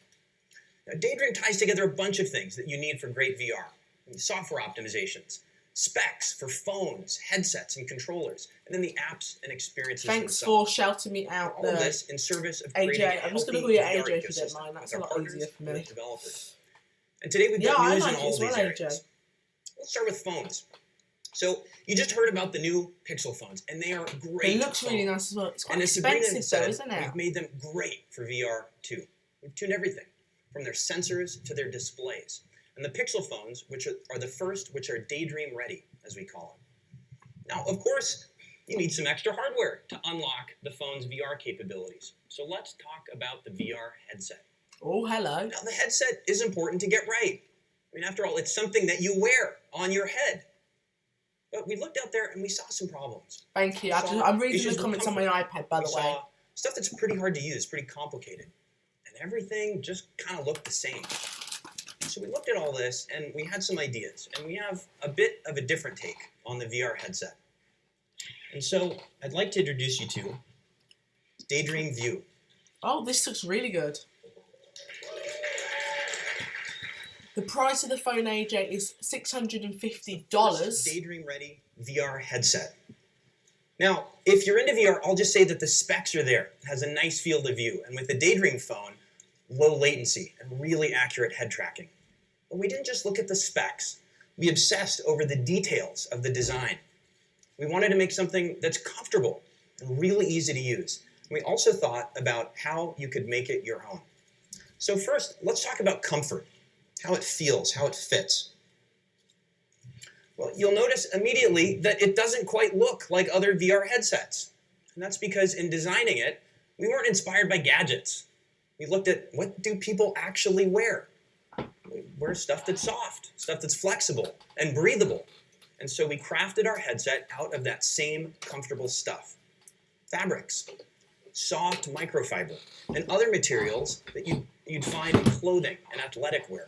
Now, Daydream ties together a bunch of things that you need for great VR. Software optimizations, specs for phones, headsets, and controllers, and then the apps and experiences Thanks themselves. for shouting me out All of there. this in service of creating AJ, a I'm just going to healthy call you VR AJ if you don't ecosystem mind. That's with a our lot partners easier for and me. with developers. And today we've Yeah, got I news in like it all as of these well, areas. AJ. Let's start with phones. So you just heard about the new Pixel phones, and they are great. It looks really phones. nice as well. It's quite And as Sabrina expensive said, though, isn't it? we've made them great for VR too. We've tuned everything, from their sensors to their displays. And the Pixel phones, which are the first, which are Daydream ready, as we call them. Now, of course, you need some extra hardware to unlock the phone's VR capabilities. So let's talk about the VR headset. Oh, hello. Now, the headset is important to get right. I mean, after all, it's something that you wear on your head. But we looked out there and we saw some problems. Thank you. Saw I'm reading issues the with comments on my comfort. iPad, by We the way. saw stuff that's pretty hard to use, pretty complicated. And everything just kind of looked the same. So we looked at all this and we had some ideas. And we have a bit of a different take on the VR headset. And so I'd like to introduce you to Daydream View. Oh, this looks really good. The price of the phone, AJ, is $650. Daydream Ready VR headset. Now, if you're into VR, I'll just say that the specs are there. It has a nice field of view. And with the Daydream phone, low latency and really accurate head tracking. But we didn't just look at the specs. We obsessed over the details of the design. We wanted to make something that's comfortable and really easy to use. And we also thought about how you could make it your own. So first, let's talk about comfort, how it feels, how it fits. Well, you'll notice immediately that it doesn't quite look like other VR headsets. And that's because in designing it, we weren't inspired by gadgets. We looked at what do people actually wear? We wear stuff that's soft, stuff that's flexible and breathable. And so we crafted our headset out of that same comfortable stuff. Fabrics, soft microfiber, and other materials that you'd find in clothing and athletic wear.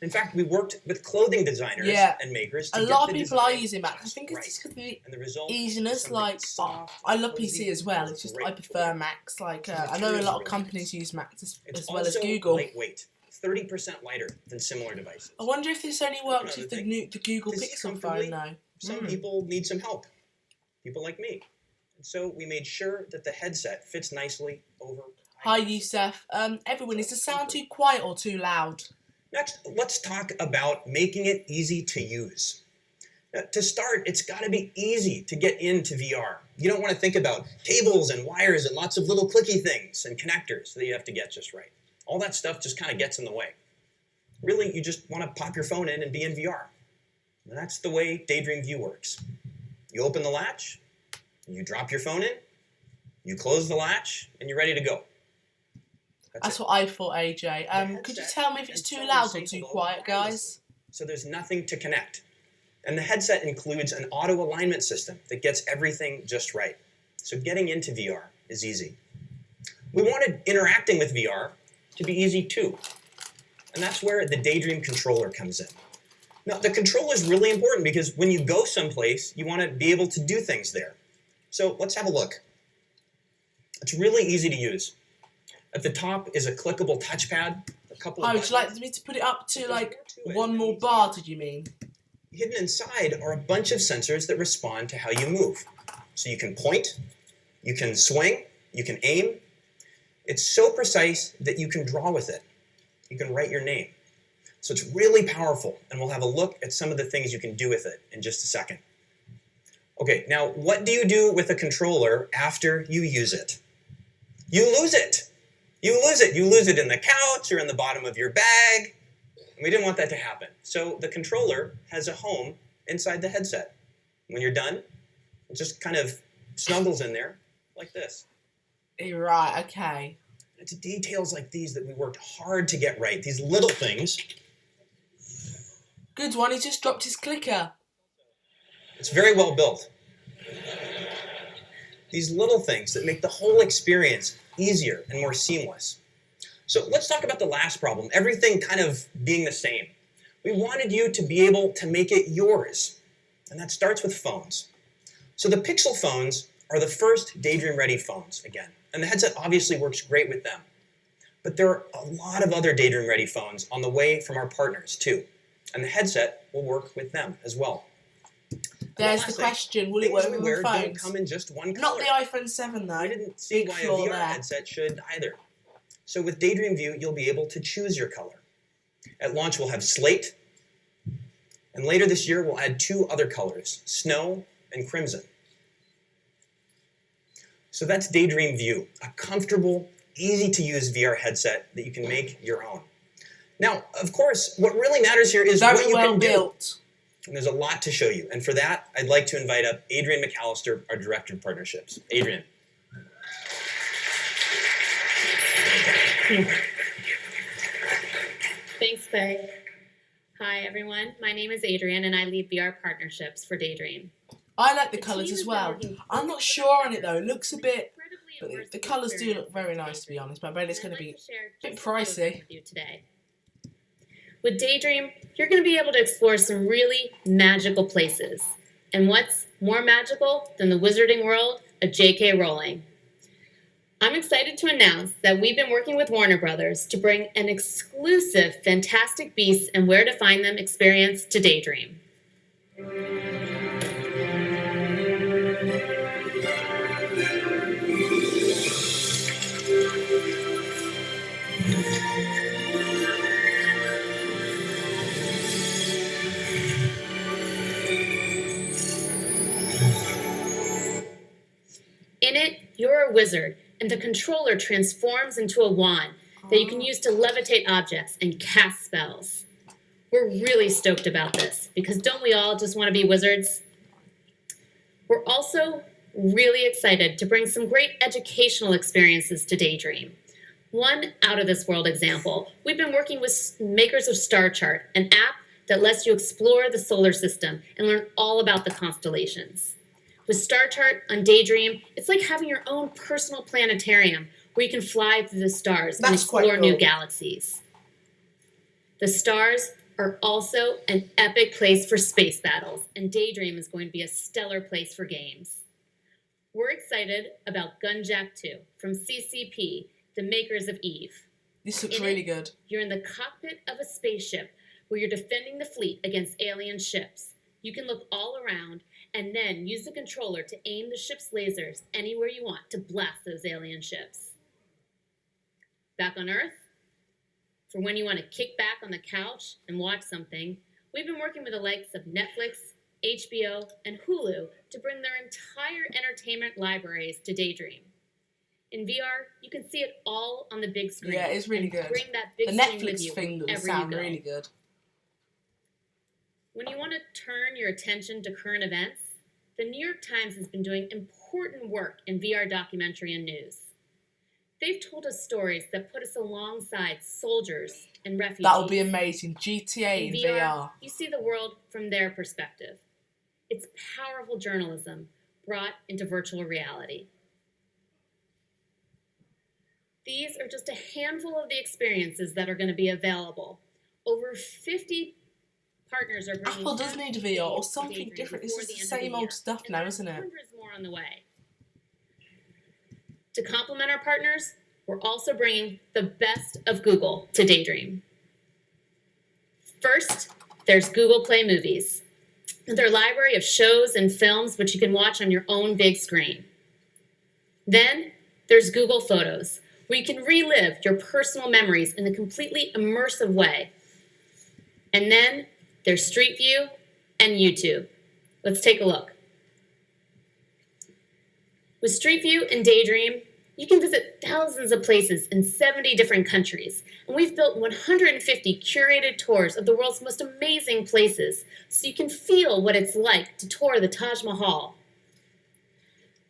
In fact, we worked with clothing designers Yeah. and makers to A get lot of the people are design using Mac. I just think right. it's just because of the And the result is easiness. something Like, soft, I love cozy, PC as well. feels It's just great I to prefer wear. Macs. Like, The I know a materials lot are of really companies use Macs It's as well as also Google. lightweight, 30% lighter than similar devices. I wonder if this only works Another with the thing. new the Google To see Pixel comfortably, phone though. Some people need some help, people like me. And so we made sure that the headset fits nicely over. Hi Youssef. Everyone, is the sound too quiet or too loud? Next, let's talk about making it easy to use. Now, to start, it's got to be easy to get into VR. You don't want to think about cables and wires and lots of little clicky things and connectors that you have to get just right. All that stuff just kind of gets in the way. Really, you just want to pop your phone in and be in VR. And that's the way Daydream View works. You open the latch, you drop your phone in, you close the latch, and you're ready to go. That's what I thought, AJ. Could you tell me if it's too loud or too quiet, guys? So there's nothing to connect. And the headset includes an auto alignment system that gets everything just right. So getting into VR is easy. We wanted interacting with VR to be easy too. And that's where the Daydream controller comes in. Now, the controller is really important because when you go someplace, you want to be able to do things there. So let's have a look. It's really easy to use. At the top is a clickable touchpad, a couple of Oh, would you like buttons. me to put it up to like it. one more bar, did you mean? Hidden inside are a bunch of sensors that respond to how you move. So you can point, you can swing, you can aim. It's so precise that you can draw with it. You can write your name. So it's really powerful, and we'll have a look at some of the things you can do with it in just a second. Okay, now what do you do with a controller after you use it? You lose it. You lose it. You lose it in the couch or in the bottom of your bag. We didn't want that to happen. So the controller has a home inside the headset. When you're done, it just kind of snuggles in there like this. Right, okay. It's details like these that we worked hard to get right. These little things. Good one, he just dropped his clicker. It's very well built. These little things that make the whole experience easier and more seamless. So let's talk about the last problem, everything kind of being the same. We wanted you to be able to make it yours, and that starts with phones. So the Pixel phones are the first Daydream-ready phones again, and the headset obviously works great with them. But there are a lot of other Daydream-ready phones on the way from our partners too, and the headset will work with them as well. There's the question, will it work Things we with wear the don't phones? come in just one Not color. the iPhone 7 though. I didn't see Big why a flaw VR there. headset should either. So with Daydream View, you'll be able to choose your color. At launch, we'll have slate, and later this year, we'll add 2 other colors, snow and crimson. So that's Daydream View, a comfortable, easy-to-use VR headset that you can make your own. Now, of course, what really matters here is what Very you well can do. built. And there's a lot to show you. And for that, I'd like to invite up Adrian McAllister, our Director of Partnerships. Adrian. Thanks, Clay. Hi, everyone. My name is Adrian, and I lead VR partnerships for Daydream. I like the The colours team as has been well. working I'm not sure on it though, it looks a bit... incredibly But the immersive colours do look experience very nice to be honest, but I bet it's and going to I'd be like to share a bit just some of those pricey. with you today. With Daydream, you're going to be able to explore some really magical places. And what's more magical than the wizarding world of J.K. Rowling? I'm excited to announce that we've been working with Warner Brothers to bring an exclusive Fantastic Beasts and Where to Find Them experience to Daydream. In it, you're a wizard, and the controller transforms into a wand that you can use to levitate objects and cast spells. We're really stoked about this, because don't we all just want to be wizards? We're also really excited to bring some great educational experiences to Daydream. One out-of-this-world example, we've been working with makers of Star Chart, an app that lets you explore the solar system and learn all about the constellations. With Star Chart on Daydream, it's like having your own personal planetarium where you can fly through the stars and That's quite explore new cool. galaxies. The stars are also an epic place for space battles, and Daydream is going to be a stellar place for games. We're excited about Gunjack 2 from CCP, the makers of EVE. This looks really good. You're in the cockpit of a spaceship where you're defending the fleet against alien ships. You can look all around and then use the controller to aim the ship's lasers anywhere you want to blast those alien ships. Back on Earth, for when you want to kick back on the couch and watch something, we've been working with the likes of Netflix, HBO, and Hulu to bring their entire entertainment libraries to Daydream. In VR, you can see it all on the big screen. Yeah, it's really and good. Bring that big The screen with Netflix you thing does wherever sound you go. really good. When you want to turn your attention to current events, the New York Times has been doing important work in VR documentary and news. They've told us stories that put us alongside soldiers and refugees. That would be amazing. GTA in VR. You see the world from their perspective. It's powerful journalism brought into virtual reality. These are just a handful of the experiences that are going to be available. Over 50 partners are bringing Apple does need VR or something Daydream different. before It's the just the end of same the old year, stuff and now, there's isn't it? hundreds more on the way. To complement our partners, we're also bringing the best of Google to Daydream. First, there's Google Play Movies, their library of shows and films which you can watch on your own big screen. Then, there's Google Photos, where you can relive your personal memories in a completely immersive way. And then, there's Street View and YouTube. Let's take a look. With Street View and Daydream, you can visit thousands of places in 70 different countries, and we've built 150 curated tours of the world's most amazing places, so you can feel what it's like to tour the Taj Mahal.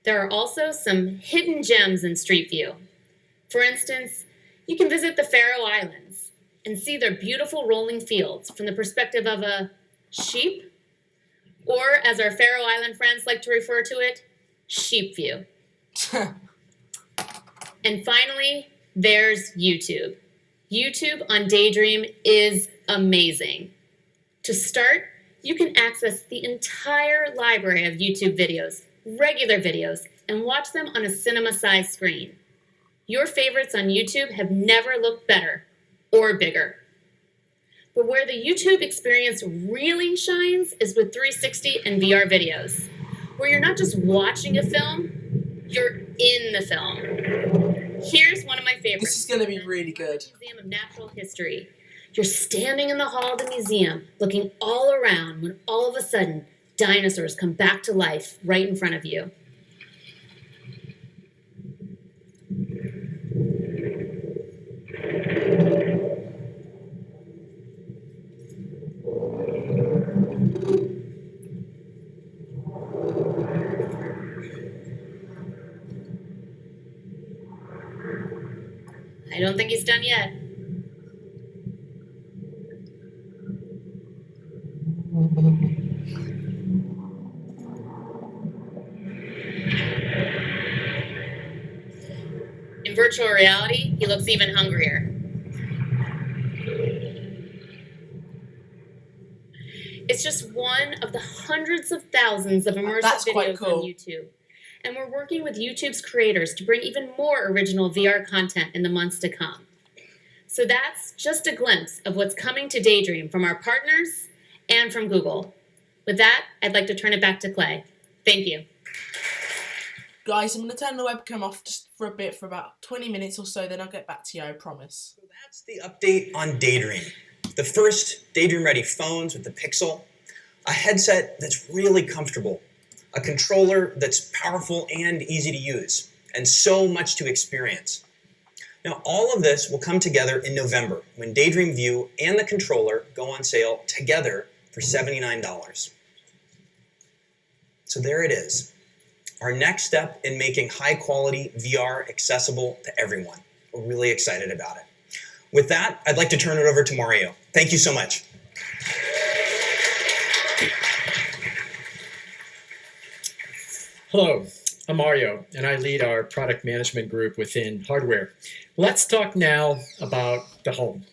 There are also some hidden gems in Street View. For instance, you can visit the Faroe Islands and see their beautiful rolling fields from the perspective of a sheep, or as our Faroe Island friends like to refer to it, sheep view. And finally, there's YouTube. YouTube on Daydream is amazing. To start, you can access the entire library of YouTube videos, regular videos, and watch them on a cinema-sized screen. Your favorites on YouTube have never looked better or bigger. But where the YouTube experience really shines is with 360 and VR videos, where you're not just watching a film, you're in the film. Here's one of my favorites. This is going to be really good. Museum of Natural History. You're standing in the hall of the museum, looking all around when all of a sudden, dinosaurs come back to life right in front of you. I don't think he's done yet. In virtual reality, he looks even hungrier. It's just one of the hundreds of thousands of immersive That's quite videos cool. on YouTube. And we're working with YouTube's creators to bring even more original VR content in the months to come. So that's just a glimpse of what's coming to Daydream from our partners and from Google. With that, I'd like to turn it back to Clay. Thank you. Guys, I'm going to turn the webcam off just for a bit, for about 20 minutes or so, then I'll get back to you, I promise. So that's the update on Daydream. The first Daydream-ready phones with the Pixel, a headset that's really comfortable, a controller that's powerful and easy to use, and so much to experience. Now, all of this will come together in November when Daydream View and the controller go on sale together for $79. So there it is, our next step in making high-quality VR accessible to everyone. We're really excited about it. With that, I'd like to turn it over to Mario. Thank you so much. Hello, I'm Mario, and I lead our product management group within hardware. Let's talk now about the home.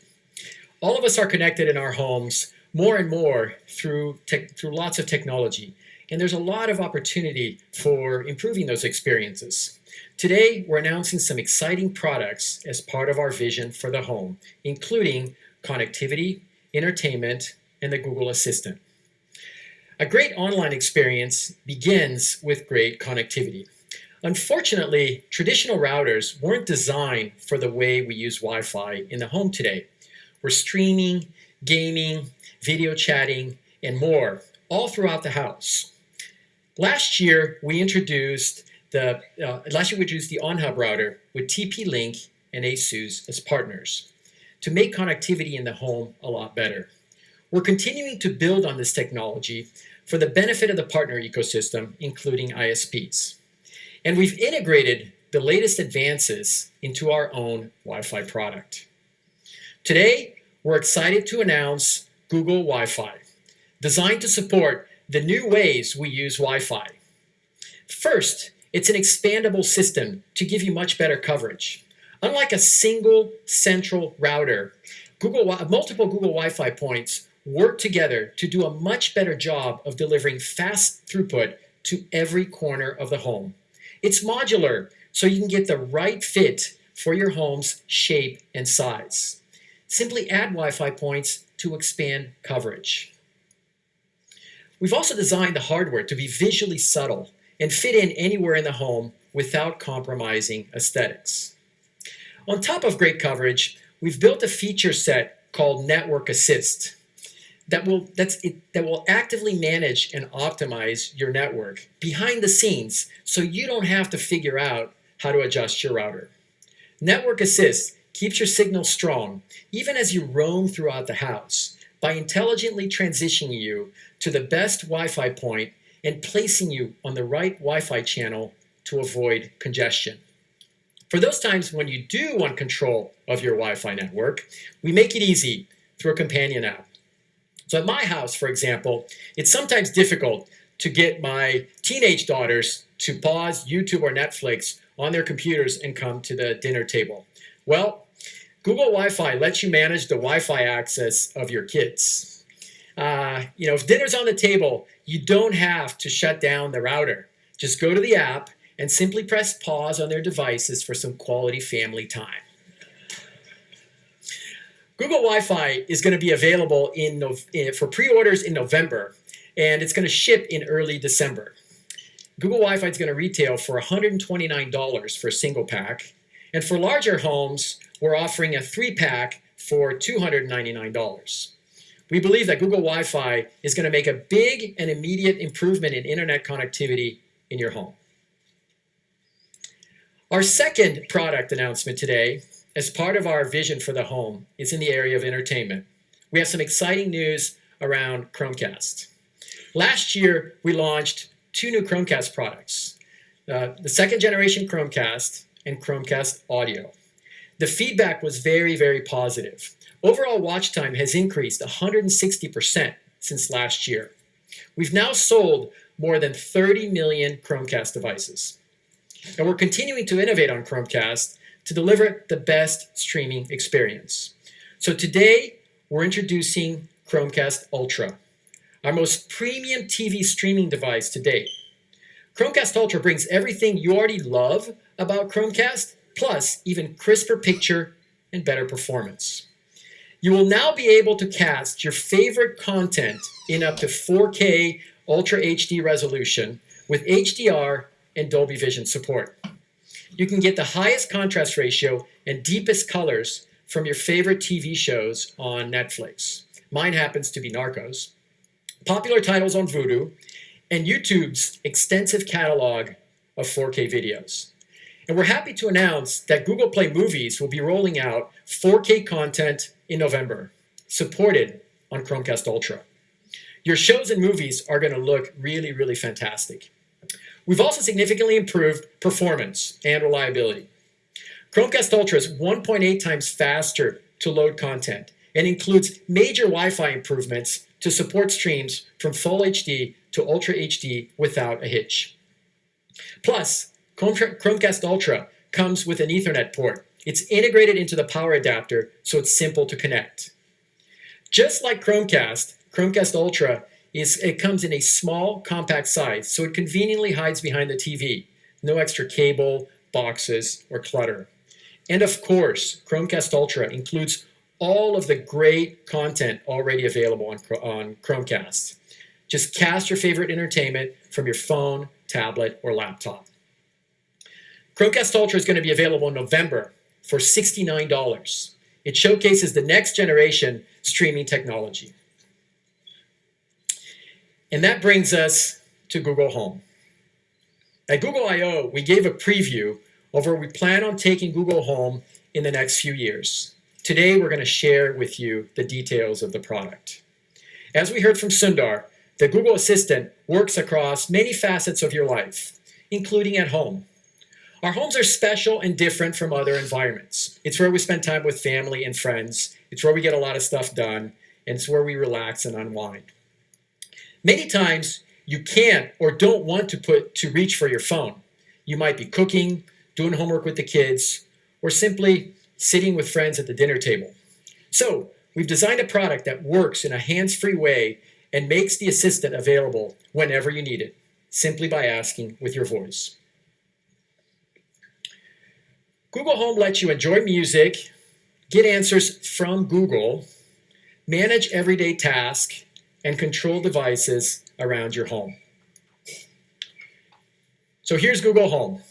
All of us are connected in our homes more and more through lots of technology, and there's a lot of opportunity for improving those experiences. Today, we're announcing some exciting products as part of our vision for the home, including connectivity, entertainment, and the Google Assistant. A great online experience begins with great connectivity. Unfortunately, traditional routers weren't designed for the way we use Wi-Fi in the home today. We're streaming, gaming, video chatting, and more, all throughout the house. Last year, we introduced the OnHub router with TP-Link and ASUS as partners to make connectivity in the home a lot better. We're continuing to build on this technology for the benefit of the partner ecosystem, including ISPs. And we've integrated the latest advances into our own Wi-Fi product. Today, we're excited to announce Google Wi-Fi, designed to support the new ways we use Wi-Fi. First, it's an expandable system to give you much better coverage. Unlike a single central router, multiple Google Wi-Fi points work together to do a much better job of delivering fast throughput to every corner of the home. It's modular, so you can get the right fit for your home's shape and size. Simply add Wi-Fi points to expand coverage. We've also designed the hardware to be visually subtle and fit in anywhere in the home without compromising aesthetics. On top of great coverage, we've built a feature set called Network Assist that will actively manage and optimize your network behind the scenes so you don't have to figure out how to adjust your router. Network Assist keeps your signal strong even as you roam throughout the house by intelligently transitioning you to the best Wi-Fi point and placing you on the right Wi-Fi channel to avoid congestion. For those times when you do want control of your Wi-Fi network, we make it easy through a companion app. So at my house, for example, it's sometimes difficult to get my teenage daughters to pause YouTube or Netflix on their computers and come to the dinner table. Well, Google Wi-Fi lets you manage the Wi-Fi access of your kids. If dinner's on the table, you don't have to shut down the router. Just go to the app and simply press pause on their devices for some quality family time. Google Wi-Fi is going to be available for pre-orders in November, and it's going to ship in early December. Google Wi-Fi is going to retail for $129 for a single pack, and for larger homes, we're offering a 3-pack for $299. We believe that Google Wi-Fi is going to make a big and immediate improvement in internet connectivity in your home. Our second product announcement today, as part of our vision for the home, is in the area of entertainment. We have some exciting news around Chromecast. Last year, we launched 2 new Chromecast products, the second generation Chromecast and Chromecast Audio. The feedback was very, very positive. Overall watch time has increased 160% since last year. We've now sold more than 30 million Chromecast devices. And we're continuing to innovate on Chromecast to deliver the best streaming experience. So today, we're introducing Chromecast Ultra, our most premium TV streaming device to date. Chromecast Ultra brings everything you already love about Chromecast, plus even crisper picture and better performance. You will now be able to cast your favorite content in up to 4K Ultra HD resolution with HDR and Dolby Vision support. You can get the highest contrast ratio and deepest colors from your favorite TV shows on Netflix. Mine happens to be Narcos, popular titles on Vudu, and YouTube's extensive catalog of 4K videos. And we're happy to announce that Google Play Movies will be rolling out 4K content in November, supported on Chromecast Ultra. Your shows and movies are going to look really, really fantastic. We've also significantly improved performance and reliability. Chromecast Ultra is 1.8 times faster to load content and includes major Wi-Fi improvements to support streams from Full HD to Ultra HD without a hitch. Plus, Chromecast Ultra comes with an Ethernet port. It's integrated into the power adapter, so it's simple to connect. Just like Chromecast, Chromecast Ultra it comes in a small, compact size, so it conveniently hides behind the TV. No extra cable, boxes, or clutter. And of course, Chromecast Ultra includes all of the great content already available on Chromecast. Just cast your favorite entertainment from your phone, tablet, or laptop. Chromecast Ultra is going to be available in November for $69. It showcases the next generation streaming technology. And that brings us to Google Home. At Google I/O, we gave a preview of where we plan on taking Google Home in the next few years. Today, we're going to share with you the details of the product. As we heard from Sundar, the Google Assistant works across many facets of your life, including at home. Our homes are special and different from other environments. It's where we spend time with family and friends. It's where we get a lot of stuff done, and it's where we relax and unwind. Many times, you can't or don't want to reach for your phone. You might be cooking, doing homework with the kids, or simply sitting with friends at the dinner table. So, we've designed a product that works in a hands-free way and makes the assistant available whenever you need it, simply by asking with your voice. Google Home lets you enjoy music, get answers from Google, manage everyday tasks, and control devices around your home. So here's Google Home.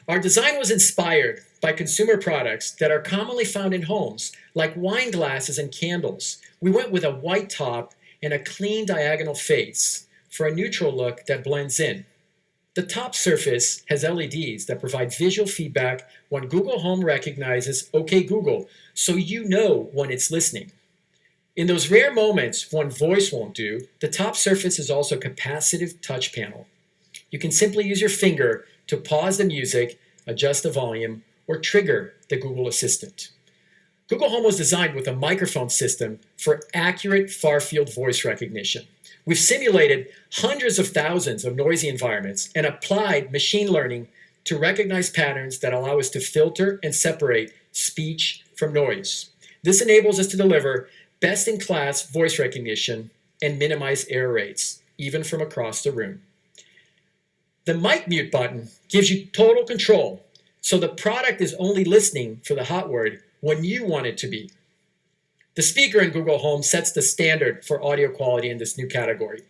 Our design was inspired by consumer products that are commonly found in homes, like wine glasses and candles. We went with a white top and a clean diagonal face for a neutral look that blends in. The top surface has LEDs that provide visual feedback when Google Home recognizes "OK Google," so you know when it's listening. In those rare moments when voice won't do, the top surface is also a capacitive touch panel. You can simply use your finger to pause the music, adjust the volume, or trigger the Google Assistant. Google Home was designed with a microphone system for accurate far-field voice recognition. We've simulated hundreds of thousands of noisy environments and applied machine learning to recognize patterns that allow us to filter and separate speech from noise. This enables us to deliver best-in-class voice recognition and minimize error rates, even from across the room. The mic mute button gives you total control, so the product is only listening for the hot word when you want it to be. The speaker in Google Home sets the standard for audio quality in this new category.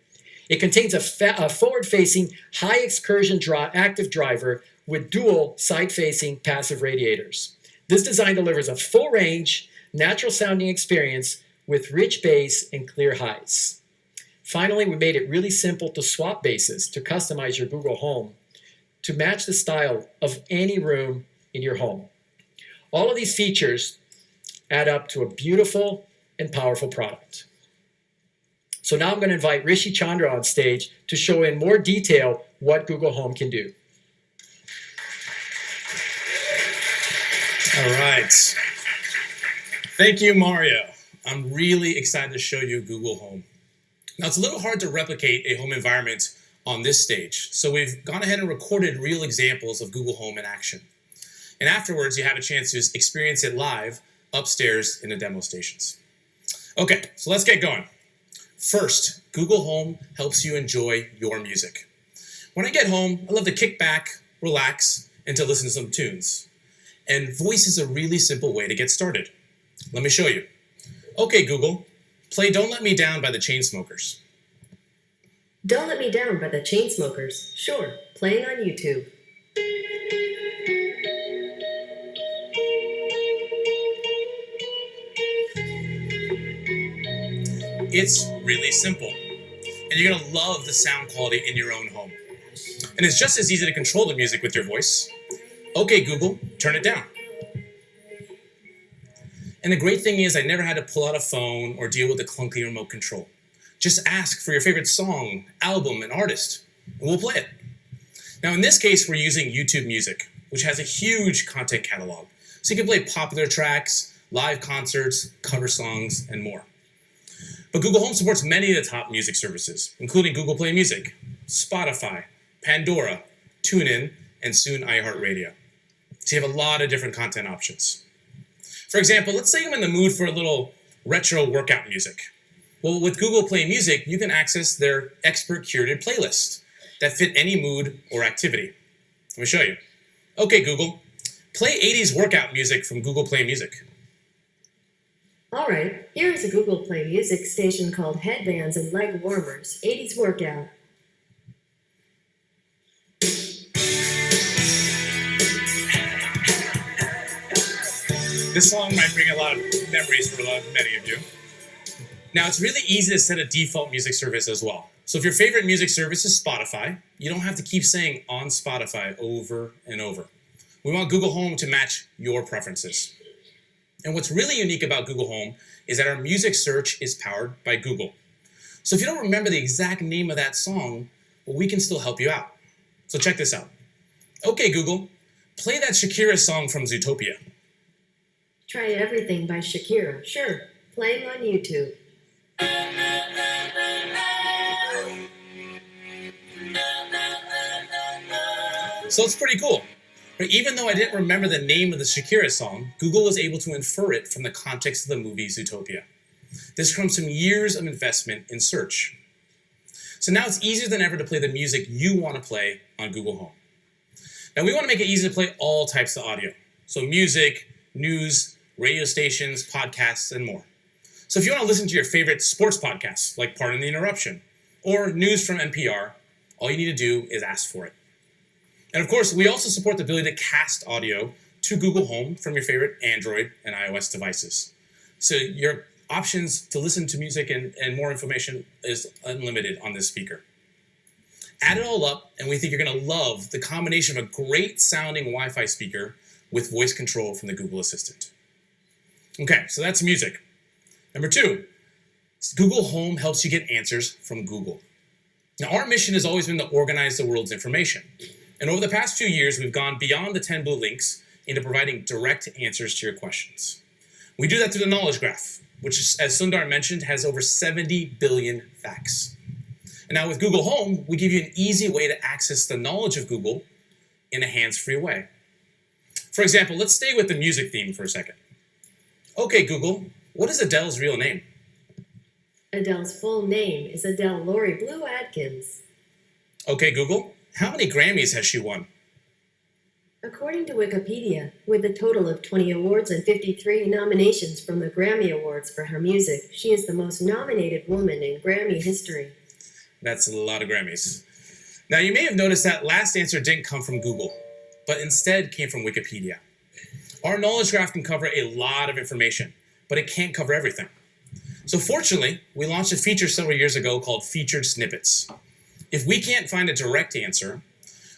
It contains a forward-facing, high-excursion active driver with dual side-facing passive radiators. This design delivers a full-range, natural-sounding experience with rich bass and clear highs. Finally, we made it really simple to swap basses to customize your Google Home to match the style of any room in your home. All of these features add up to a beautiful and powerful product. So now I'm going to invite Rishi Chandra on stage to show in more detail what Google Home can do. All right. Thank you, Mario. I'm really excited to show you Google Home. Now, it's a little hard to replicate a home environment on this stage, so we've gone ahead and recorded real examples of Google Home in action. And afterwards, you have a chance to experience it live upstairs in the demo stations. Okay, so let's get going. First, Google Home helps you enjoy your music. When I get home, I love to kick back, relax, and to listen to some tunes. And voice is a really simple way to get started. Let me show you. Okay, Google, play Don't Let Me Down by the Chainsmokers. Don't Let Me Down by the Chainsmokers. Sure, playing on YouTube. It's really simple, and you're gonna love the sound quality in your own home. And it's just as easy to control the music with your voice. Okay, Google, turn it down. And the great thing is I never had to pull out a phone or deal with a clunky remote control. Just ask for your favorite song, album, and artist, and we'll play it. Now in this case, we're using YouTube Music, which has a huge content catalog. So you can play popular tracks, live concerts, cover songs, and more. But Google Home supports many of the top music services, including Google Play Music, Spotify, Pandora, TuneIn, and soon iHeartRadio. So you have a lot of different content options. For example, let's say I'm in the mood for a little retro workout music. Well, with Google Play Music, you can access their expert curated playlist that fit any mood or activity. Let me show you. Okay, Google, play 80s workout music from Google Play Music. All right, here is a Google Play Music station called Headbands and Leg Warmers, 80s Workout. This song might bring a lot of memories for many of you. Now, it's really easy to set a default music service as well. So if your favorite music service is Spotify, you don't have to keep saying on Spotify over and over. We want Google Home to match your preferences. And what's really unique about Google Home is that our music search is powered by Google. So if you don't remember the exact name of that song, well, we can still help you out. So check this out. Okay, Google, play that Shakira song from Zootopia. Try Everything by Shakira, sure, playing on YouTube. So it's pretty cool. But even though I didn't remember the name of the Shakira song, Google was able to infer it from the context of the movie Zootopia. This comes from years of investment in search. So now it's easier than ever to play the music you want to play on Google Home. Now we want to make it easy to play all types of audio. So music, news, radio stations, podcasts, and more. So if you want to listen to your favorite sports podcasts, like Pardon the Interruption, or news from NPR, all you need to do is ask for it. And of course, we also support the ability to cast audio to Google Home from your favorite Android and iOS devices. So your options to listen to music and more information is unlimited on this speaker. Add it all up, and we think you're going to love the combination of a great sounding Wi-Fi speaker with voice control from the Google Assistant. Okay, so that's music. Number 2, Google Home helps you get answers from Google. Now, our mission has always been to organize the world's information. And over the past few years, we've gone beyond the 10 blue links into providing direct answers to your questions. We do that through the Knowledge Graph, which, as Sundar mentioned, has over 70 billion facts. And now with Google Home, we give you an easy way to access the knowledge of Google in a hands-free way. For example, let's stay with the music theme for a second. Okay, Google, what is Adele's real name? Adele's full name is Adele Laurie Blue Adkins. Okay, Google, how many Grammys has she won? According to Wikipedia, with a total of 20 awards and 53 nominations from the Grammy Awards for her music, she is the most nominated woman in Grammy history. That's a lot of Grammys. Now, you may have noticed that last answer didn't come from Google, but instead came from Wikipedia. Our knowledge graph can cover a lot of information, but it can't cover everything. So fortunately, we launched a feature several years ago called Featured Snippets. If we can't find a direct answer,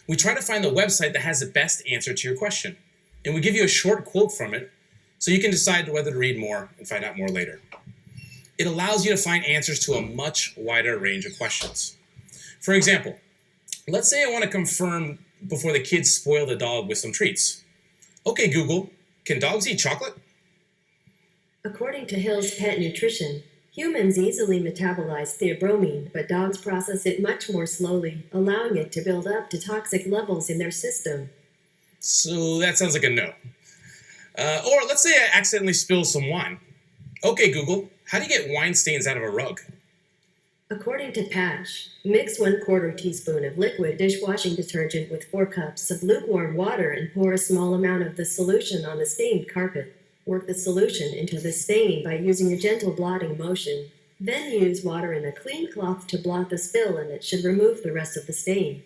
we try to find the website that has the best answer to your question. And we give you a short quote from it so you can decide whether to read more and find out more later. It allows you to find answers to a much wider range of questions. For example, let's say I want to confirm before the kids spoil the dog with some treats. Okay, Google, can dogs eat chocolate? According to Hill's Pet Nutrition, humans easily metabolize theobromine, but dogs process it much more slowly, allowing it to build up to toxic levels in their system. So that sounds like a no. Or let's say I accidentally spill some wine. Okay, Google, how do you get wine stains out of a rug? According to Patch, mix 1/4 teaspoon of liquid dishwashing detergent with 4 cups of lukewarm water and pour a small amount of the solution on the stained carpet. Work the solution into the stain by using a gentle blotting motion. Then use water in a clean cloth to blot the spill, and it should remove the rest of the stain.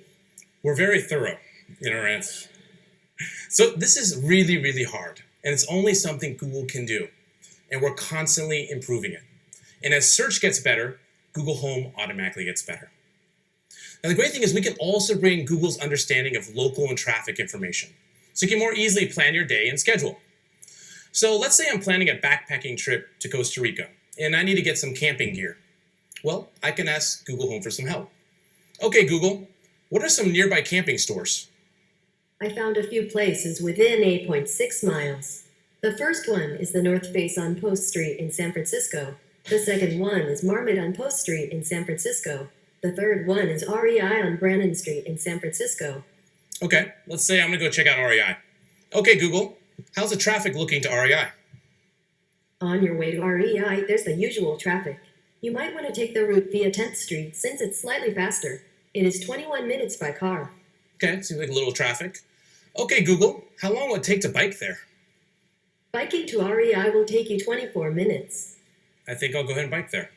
We're very thorough in our answers. So this is really, really hard, and it's only something Google can do. And we're constantly improving it. And as search gets better, Google Home automatically gets better. Now the great thing is we can also bring Google's understanding of local and traffic information, so you can more easily plan your day and schedule. So let's say I'm planning a backpacking trip to Costa Rica, and I need to get some camping gear. Well, I can ask Google Home for some help. Okay, Google, what are some nearby camping stores? I found a few places within 8.6 miles. The first one is the North Face on Post Street in San Francisco. The second one is Marmot on Post Street in San Francisco. The third one is REI on Brannan Street in San Francisco. Okay, let's say I'm gonna go check out REI. Okay, Google, how's the traffic looking to REI? On your way to REI, there's the usual traffic. You might want to take the route via 10th Street since it's slightly faster. It is 21 minutes by car. Okay, seems like a little traffic. Okay, Google, how long will it take to bike there? Biking to REI will take you 24 minutes. I think I'll go ahead and bike there.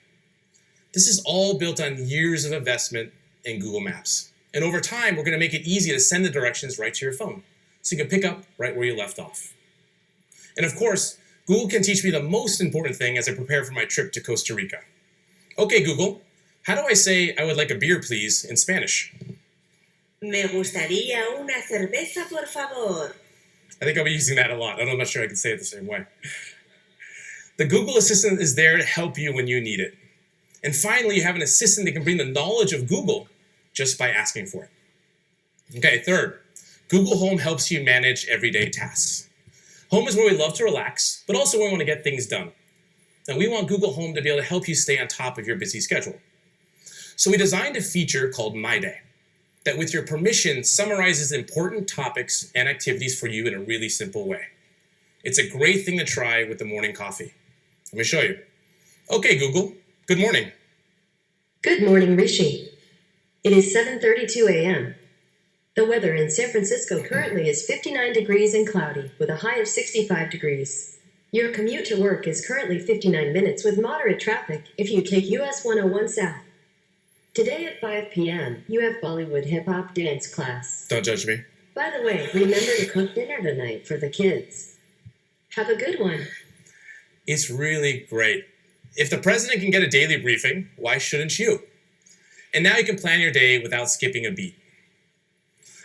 This is all built on years of investment in Google Maps. And over time, we're going to make it easy to send the directions right to your phone, so you can pick up right where you left off. And of course, Google can teach me the most important thing as I prepare for my trip to Costa Rica. Okay, Google, how do I say "I would like a beer, please" in Spanish? Me gustaría una cerveza, por favor. I think I'll be using that a lot. I'm not sure I can say it the same way. The Google Assistant is there to help you when you need it. And finally, you have an assistant that can bring the knowledge of Google just by asking for it. Okay, third, Google Home helps you manage everyday tasks. Home is where we love to relax, but also where we want to get things done. And we want Google Home to be able to help you stay on top of your busy schedule. So we designed a feature called My Day that, with your permission, summarizes important topics and activities for you in a really simple way. It's a great thing to try with the morning coffee. Let me show you. Okay, Google, good morning. Good morning, Rishi. It is 7:32 a.m. The weather in San Francisco currently is 59 degrees and cloudy, with a high of 65 degrees. Your commute to work is currently 59 minutes with moderate traffic if you take US 101 South. Today at 5 p.m., you have Bollywood hip-hop dance class. Don't judge me. By the way, remember to cook dinner tonight for the kids. Have a good one. It's really great. If the president can get a daily briefing, why shouldn't you? And now you can plan your day without skipping a beat.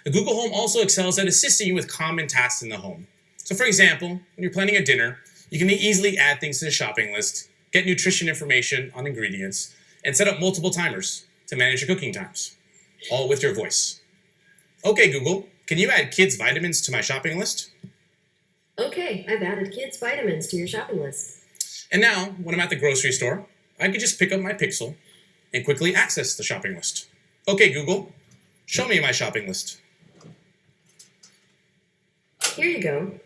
The Google Home also excels at assisting you with common tasks in the home. So for example, when you're planning a dinner, you can easily add things to the shopping list, get nutrition information on ingredients, and set up multiple timers to manage your cooking times, all with your voice. Okay, Google, can you add kids' vitamins to my shopping list? Okay, I've added kids' vitamins to your shopping list. And now, when I'm at the grocery store, I can just pick up my Pixel and quickly access the shopping list. Okay, Google, show me my shopping list. Here you go.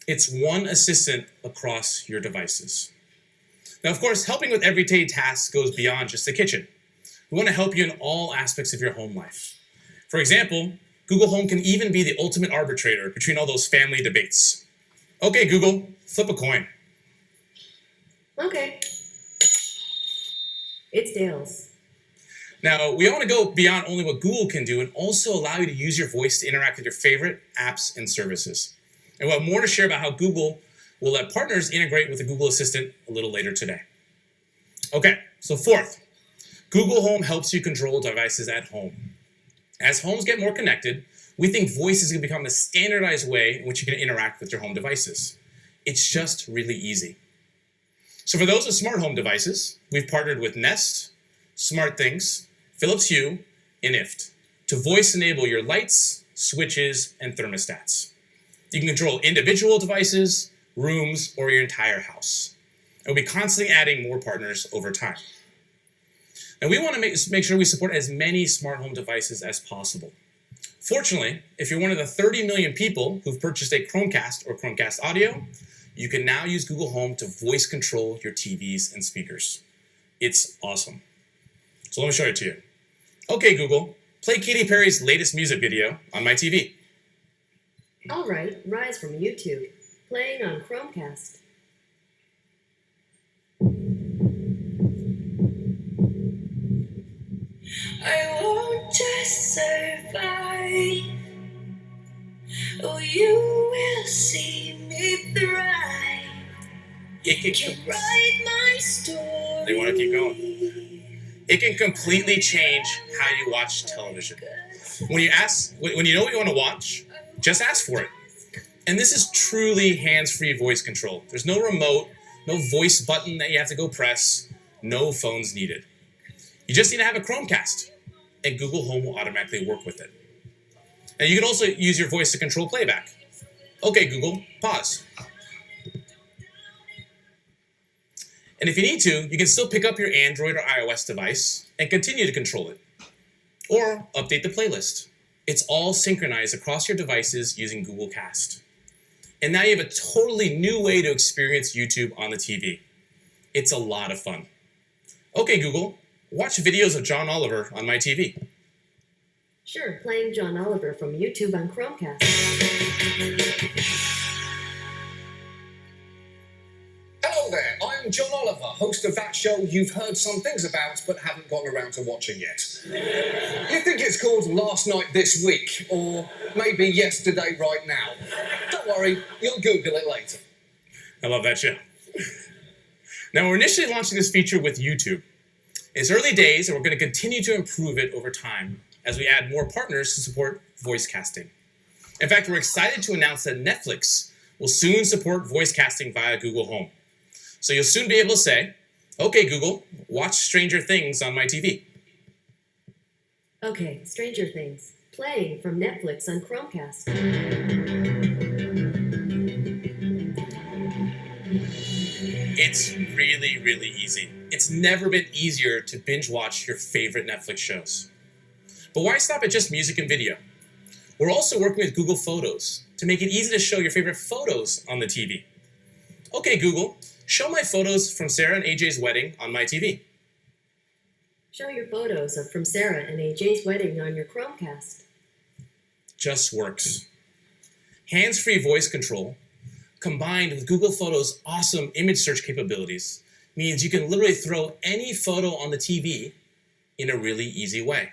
It's one assistant across your devices. Now, of course, helping with everyday tasks goes beyond just the kitchen. We want to help you in all aspects of your home life. For example, Google Home can even be the ultimate arbitrator between all those family debates. Okay, Google, flip a coin. Okay. It's Dale's. Now, we want to go beyond only what Google can do and also allow you to use your voice to interact with your favorite apps and services. And we'll have more to share about how Google will let partners integrate with the Google Assistant a little later today. Okay, so fourth, Google Home helps you control devices at home. As homes get more connected, we think voice is going to become the standardized way in which you can interact with your home devices. It's just really easy. So for those with smart home devices, we've partnered with Nest, SmartThings, Philips Hue, and IFT to voice enable your lights, switches, and thermostats. You can control individual devices, rooms, or your entire house. And we'll be constantly adding more partners over time. And we want to make sure we support as many smart home devices as possible. Fortunately, if you're one of the 30 million people who've purchased a Chromecast or Chromecast Audio, you can now use Google Home to voice control your TVs and speakers. It's awesome. So let me show it to you. Okay, Google, play Katy Perry's latest music video on my TV. All right, Rise from YouTube. Playing on Chromecast. I won't just survive. Oh, you will see me thrive. It can write my story. They want to keep going. It can completely change how you watch television. When you know what you want to watch, just ask for it. And this is truly hands-free voice control. There's no remote, no voice button that you have to go press, no phones needed. You just need to have a Chromecast, and Google Home will automatically work with it. And you can also use your voice to control playback. Okay, Google, pause. And if you need to, you can still pick up your Android or iOS device and continue to control it. Or update the playlist. It's all synchronized across your devices using Google Cast. And now you have a totally new way to experience YouTube on the TV. It's a lot of fun. Okay, Google, watch videos of John Oliver on my TV. Sure, playing John Oliver from YouTube on Chromecast. Hello there, I'm John Oliver, host of that show you've heard some things about but haven't gotten around to watching yet. You think it's called Last Night This Week, or maybe Yesterday Right Now. Don't worry, you'll Google it later. I love that show. Now, we're initially launching this feature with YouTube. It's early days, and we're going to continue to improve it over time as we add more partners to support voice casting. In fact, we're excited to announce that Netflix will soon support voice casting via Google Home. So you'll soon be able to say, okay, Google, watch Stranger Things on my TV. Okay, Stranger Things. Playing from Netflix on Chromecast. It's really, really easy. It's never been easier to binge watch your favorite Netflix shows. But why stop at just music and video? We're also working with Google Photos to make it easy to show your favorite photos on the TV. Okay, Google, show my photos from Sarah and AJ's wedding on my TV. Show your photos of from Sarah and AJ's wedding on your Chromecast. Just works. Hands-free voice control, combined with Google Photos' awesome image search capabilities, means you can literally throw any photo on the TV in a really easy way.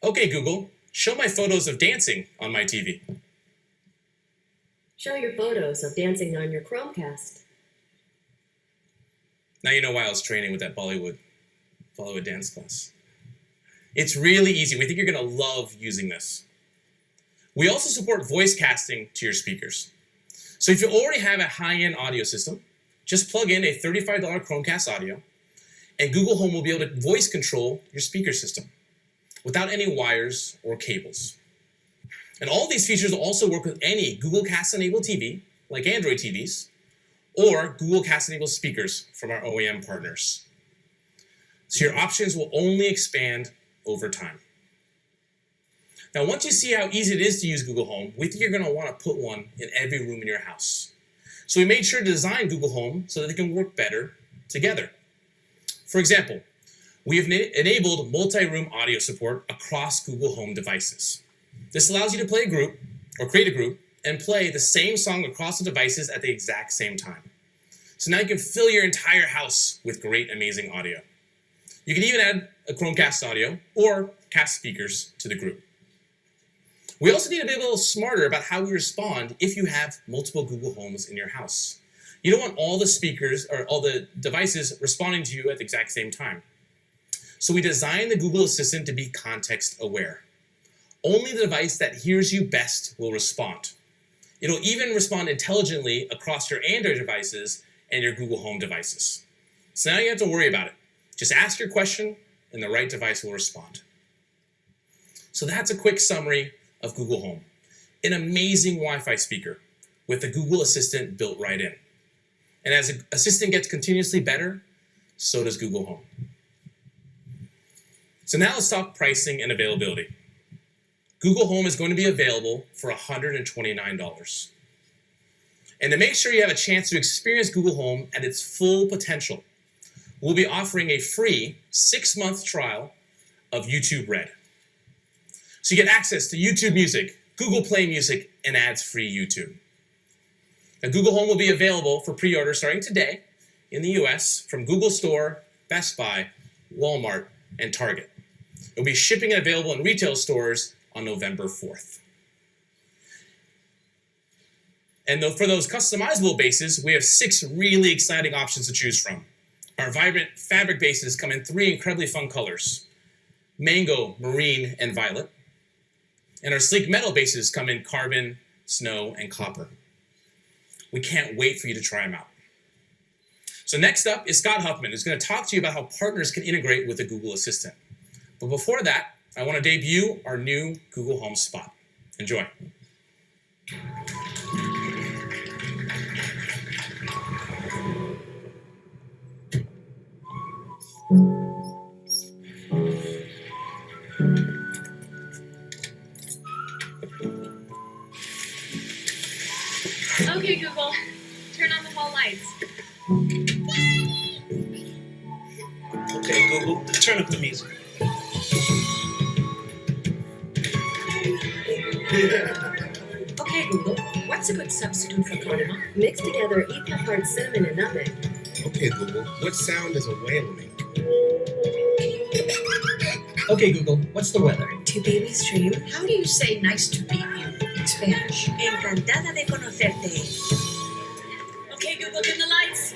Okay, Google, show my photos of dancing on my TV. Show your photos of dancing on your Chromecast. Now you know why I was training with that Bollywood dance class. It's really easy. We think you're going to love using this. We also support voice casting to your speakers. So if you already have a high-end audio system, just plug in a $35 Chromecast audio, and Google Home will be able to voice control your speaker system without any wires or cables. And all these features will also work with any Google Cast-enabled TV, like Android TVs, or Google Cast-enabled speakers from our OEM partners. So your options will only expand over time. Now, once you see how easy it is to use Google Home, we think you're going to want to put one in every room in your house. So we made sure to design Google Home so that they can work better together. For example, we have enabled multi-room audio support across Google Home devices. This allows you to play a group, or create a group, and play the same song across the devices at the exact same time. So now you can fill your entire house with great, amazing audio. You can even add a Chromecast audio or cast speakers to the group. We also need to be a little smarter about how we respond if you have multiple Google Homes in your house. You don't want all the speakers or all the devices responding to you at the exact same time. So we designed the Google Assistant to be context aware. Only the device that hears you best will respond. It'll even respond intelligently across your Android devices and your Google Home devices. So now you don't have to worry about it. Just ask your question and the right device will respond. So that's a quick summary of Google Home. An amazing Wi-Fi speaker with the Google Assistant built right in. And as the Assistant gets continuously better, so does Google Home. So now let's talk pricing and availability. Google Home is going to be available for $129. And to make sure you have a chance to experience Google Home at its full potential, we'll be offering a free 6-month trial of YouTube Red. So you get access to YouTube Music, Google Play Music, and ads-free YouTube. Now, Google Home will be available for pre-order starting today in the US from Google Store, Best Buy, Walmart, and Target. It will be shipping and available in retail stores on November 4th. And for those customizable bases, we have 6 really exciting options to choose from. Our vibrant fabric bases come in 3 incredibly fun colors: mango, marine, and violet. And our sleek metal bases come in carbon, snow, and copper. We can't wait for you to try them out. So next up is Scott Huffman, who's going to talk to you about how partners can integrate with the Google Assistant. But before that, I want to debut our new Google Home spot. Enjoy. Okay, Google, turn on the hall lights. Google, turn up the music. Okay, Google, what's a good substitute for cardamom? Mix together equal parts cinnamon and nutmeg. Okay, Google, what sound does a whale make? Okay, Google, what's the weather? To baby's dream. How do you say nice to meet you in Spanish? Encantada de conocerte. Okay, Google, dim the lights.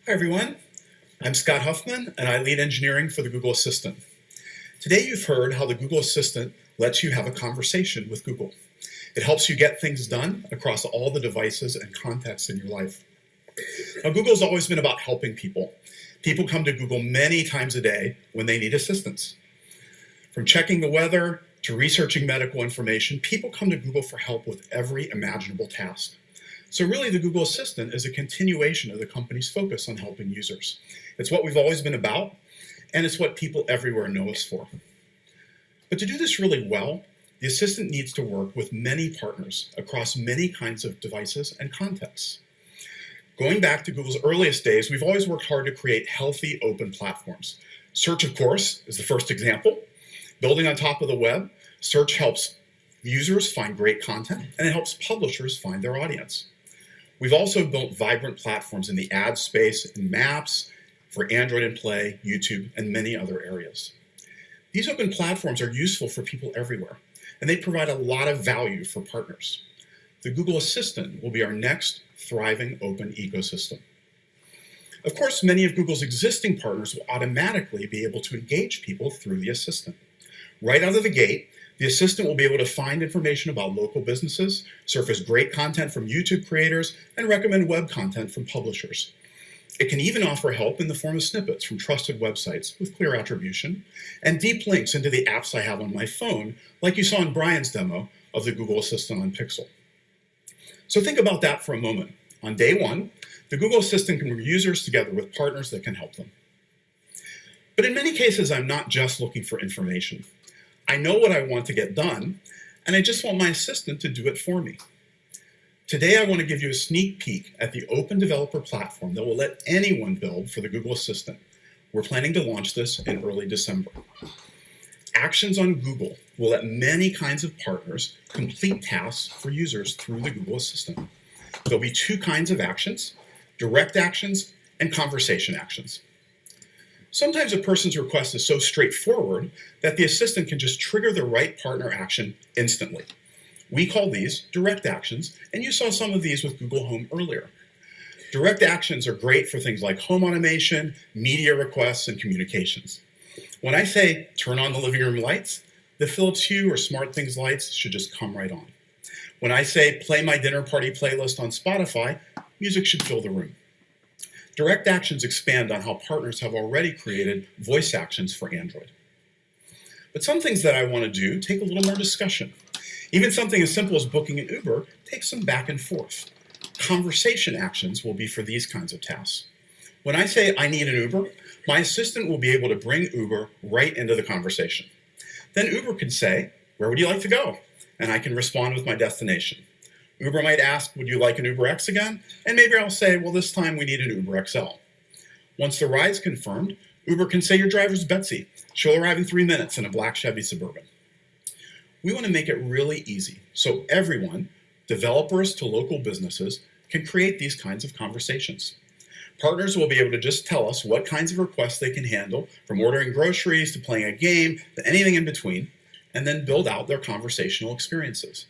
Hi everyone, I'm Scott Huffman and I lead engineering for the Google Assistant. Today you've heard how the Google Assistant lets you have a conversation with Google. It helps you get things done across all the devices and contexts in your life. Now Google's always been about helping people. People come to Google many times a day when they need assistance. From checking the weather to researching medical information, people come to Google for help with every imaginable task. So really, the Google Assistant is a continuation of the company's focus on helping users. It's what we've always been about, and it's what people everywhere know us for. But to do this really well, the Assistant needs to work with many partners across many kinds of devices and contexts. Going back to Google's earliest days, we've always worked hard to create healthy, open platforms. Search, of course, is the first example. Building on top of the web, search helps users find great content, and it helps publishers find their audience. We've also built vibrant platforms in the ad space, in Maps, for Android and Play, YouTube, and many other areas. These open platforms are useful for people everywhere, and they provide a lot of value for partners. The Google Assistant will be our next thriving open ecosystem. Of course, many of Google's existing partners will automatically be able to engage people through the Assistant. Right out of the gate, the Assistant will be able to find information about local businesses, surface great content from YouTube creators, and recommend web content from publishers. It can even offer help in the form of snippets from trusted websites with clear attribution, and deep links into the apps I have on my phone, like you saw in Brian's demo of the Google Assistant on Pixel. So think about that for a moment. On day one, the Google Assistant can bring users together with partners that can help them. But in many cases, I'm not just looking for information. I know what I want to get done, and I just want my assistant to do it for me. Today, I want to give you a sneak peek at the open developer platform that will let anyone build for the Google Assistant. We're planning to launch this in early December. Actions on Google will let many kinds of partners complete tasks for users through the Google Assistant. There'll be two kinds of actions, direct actions and conversation actions. Sometimes a person's request is so straightforward that the assistant can just trigger the right partner action instantly. We call these direct actions, and you saw some of these with Google Home earlier. Direct actions are great for things like home automation, media requests, and communications. When I say turn on the living room lights, the Philips Hue or SmartThings lights should just come right on. When I say play my dinner party playlist on Spotify, music should fill the room. Direct actions expand on how partners have already created voice actions for Android. But some things that I want to do take a little more discussion. Even something as simple as booking an Uber takes some back and forth. Conversation actions will be for these kinds of tasks. When I say I need an Uber, my assistant will be able to bring Uber right into the conversation. Then Uber can say, where would you like to go? And I can respond with my destination. Uber might ask, would you like an Uber X again? And maybe I'll say, well, this time we need an Uber XL. Once the ride's confirmed, Uber can say your driver's Betsy. She'll arrive in 3 minutes in a black Chevy Suburban. We want to make it really easy so everyone, developers to local businesses, can create these kinds of conversations. Partners will be able to just tell us what kinds of requests they can handle, from ordering groceries to playing a game to anything in between, and then build out their conversational experiences.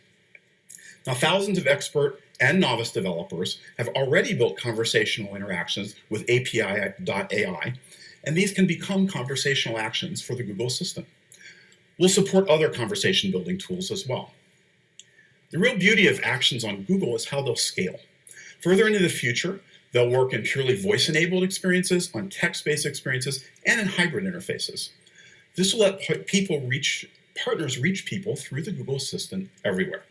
Now, thousands of expert and novice developers have already built conversational interactions with API.ai, and these can become conversational actions for the Google Assistant. We'll support other conversation building tools as well. The real beauty of actions on Google is how they'll scale. Further into the future, they'll work in purely voice-enabled experiences, on text-based experiences, and in hybrid interfaces. This will let partners reach people through the Google Assistant everywhere.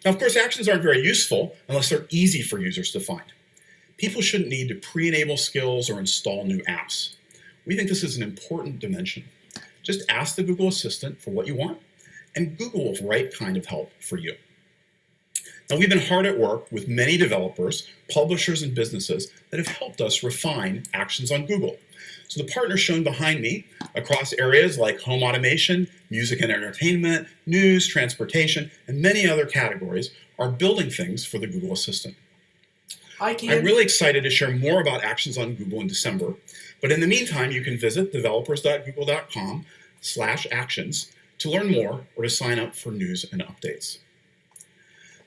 Now, of course, actions aren't very useful unless they're easy for users to find. People shouldn't need to pre-enable skills or install new apps. We think this is an important dimension. Just ask the Google Assistant for what you want, and Google will have the right kind of help for you. Now, we've been hard at work with many developers, publishers, and businesses that have helped us refine actions on Google. So the partners shown behind me across areas like home automation, music and entertainment, news, transportation, and many other categories are building things for the Google Assistant. I'm really excited to share more about actions on Google in December, but in the meantime, you can visit developers.google.com/actions to learn more or to sign up for news and updates.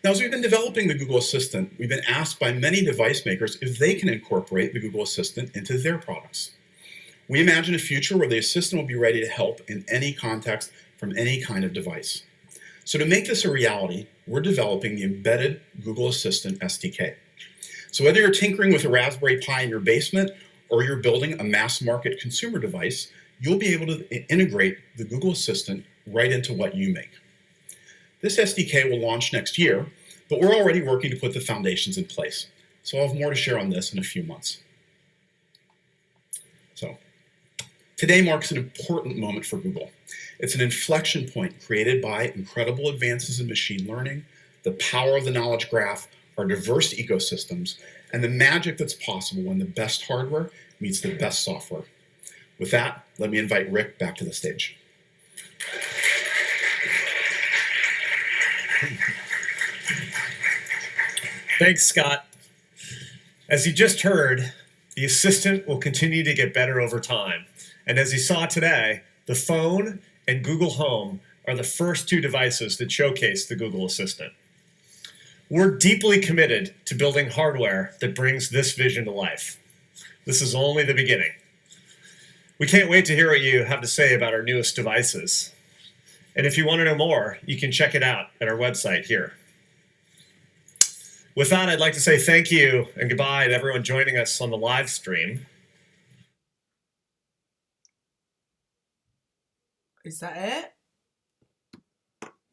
Now, as we've been developing the Google Assistant, we've been asked by many device makers if they can incorporate the Google Assistant into their products. We imagine a future where the Assistant will be ready to help in any context from any kind of device. So to make this a reality, we're developing the embedded Google Assistant SDK. So whether you're tinkering with a Raspberry Pi in your basement or you're building a mass market consumer device, you'll be able to integrate the Google Assistant right into what you make. This SDK will launch next year, but we're already working to put the foundations in place. So I'll have more to share on this in a few months. So today marks an important moment for Google. It's an inflection point created by incredible advances in machine learning, the power of the knowledge graph, our diverse ecosystems, and the magic that's possible when the best hardware meets the best software. With that, let me invite Rick back to the stage. Thanks, Scott. As you just heard, the Assistant will continue to get better over time. And as you saw today, the phone and Google Home are the first two devices that showcase the Google Assistant. We're deeply committed to building hardware that brings this vision to life. This is only the beginning. We can't wait to hear what you have to say about our newest devices. And if you want to know more, you can check it out at our website here. With that, I'd like to say thank you and goodbye to everyone joining us on the live stream. Is that it?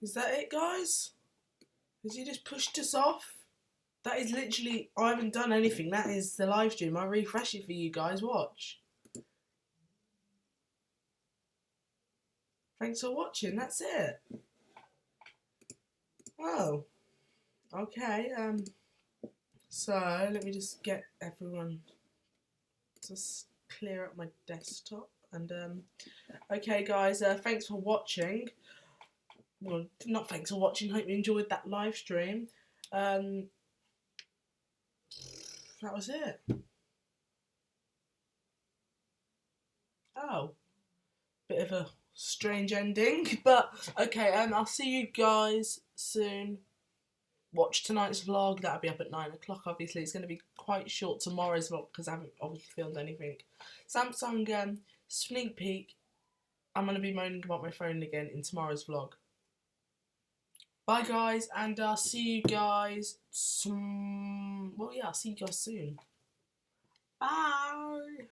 Is that it, guys? Has he just pushed us off? That is literally, I haven't done anything. That is the live stream. I'll refresh it for you guys. Watch. Thanks for watching. That's it. Oh. Okay. So let me just get everyone just clear up my desktop and okay, guys. Thanks for watching. Well, not thanks for watching. Hope you enjoyed that live stream. That was it. Oh, bit of a strange ending, but okay. I'll see you guys soon. Watch tonight's vlog. That'll be up at 9 o'clock. Obviously, it's going to be quite short tomorrow's vlog because I haven't obviously filmed anything. Samsung sneak peek. I'm going to be moaning about my phone again in tomorrow's vlog. Bye, guys, and I'll see you guys. I'll see you guys soon. Bye.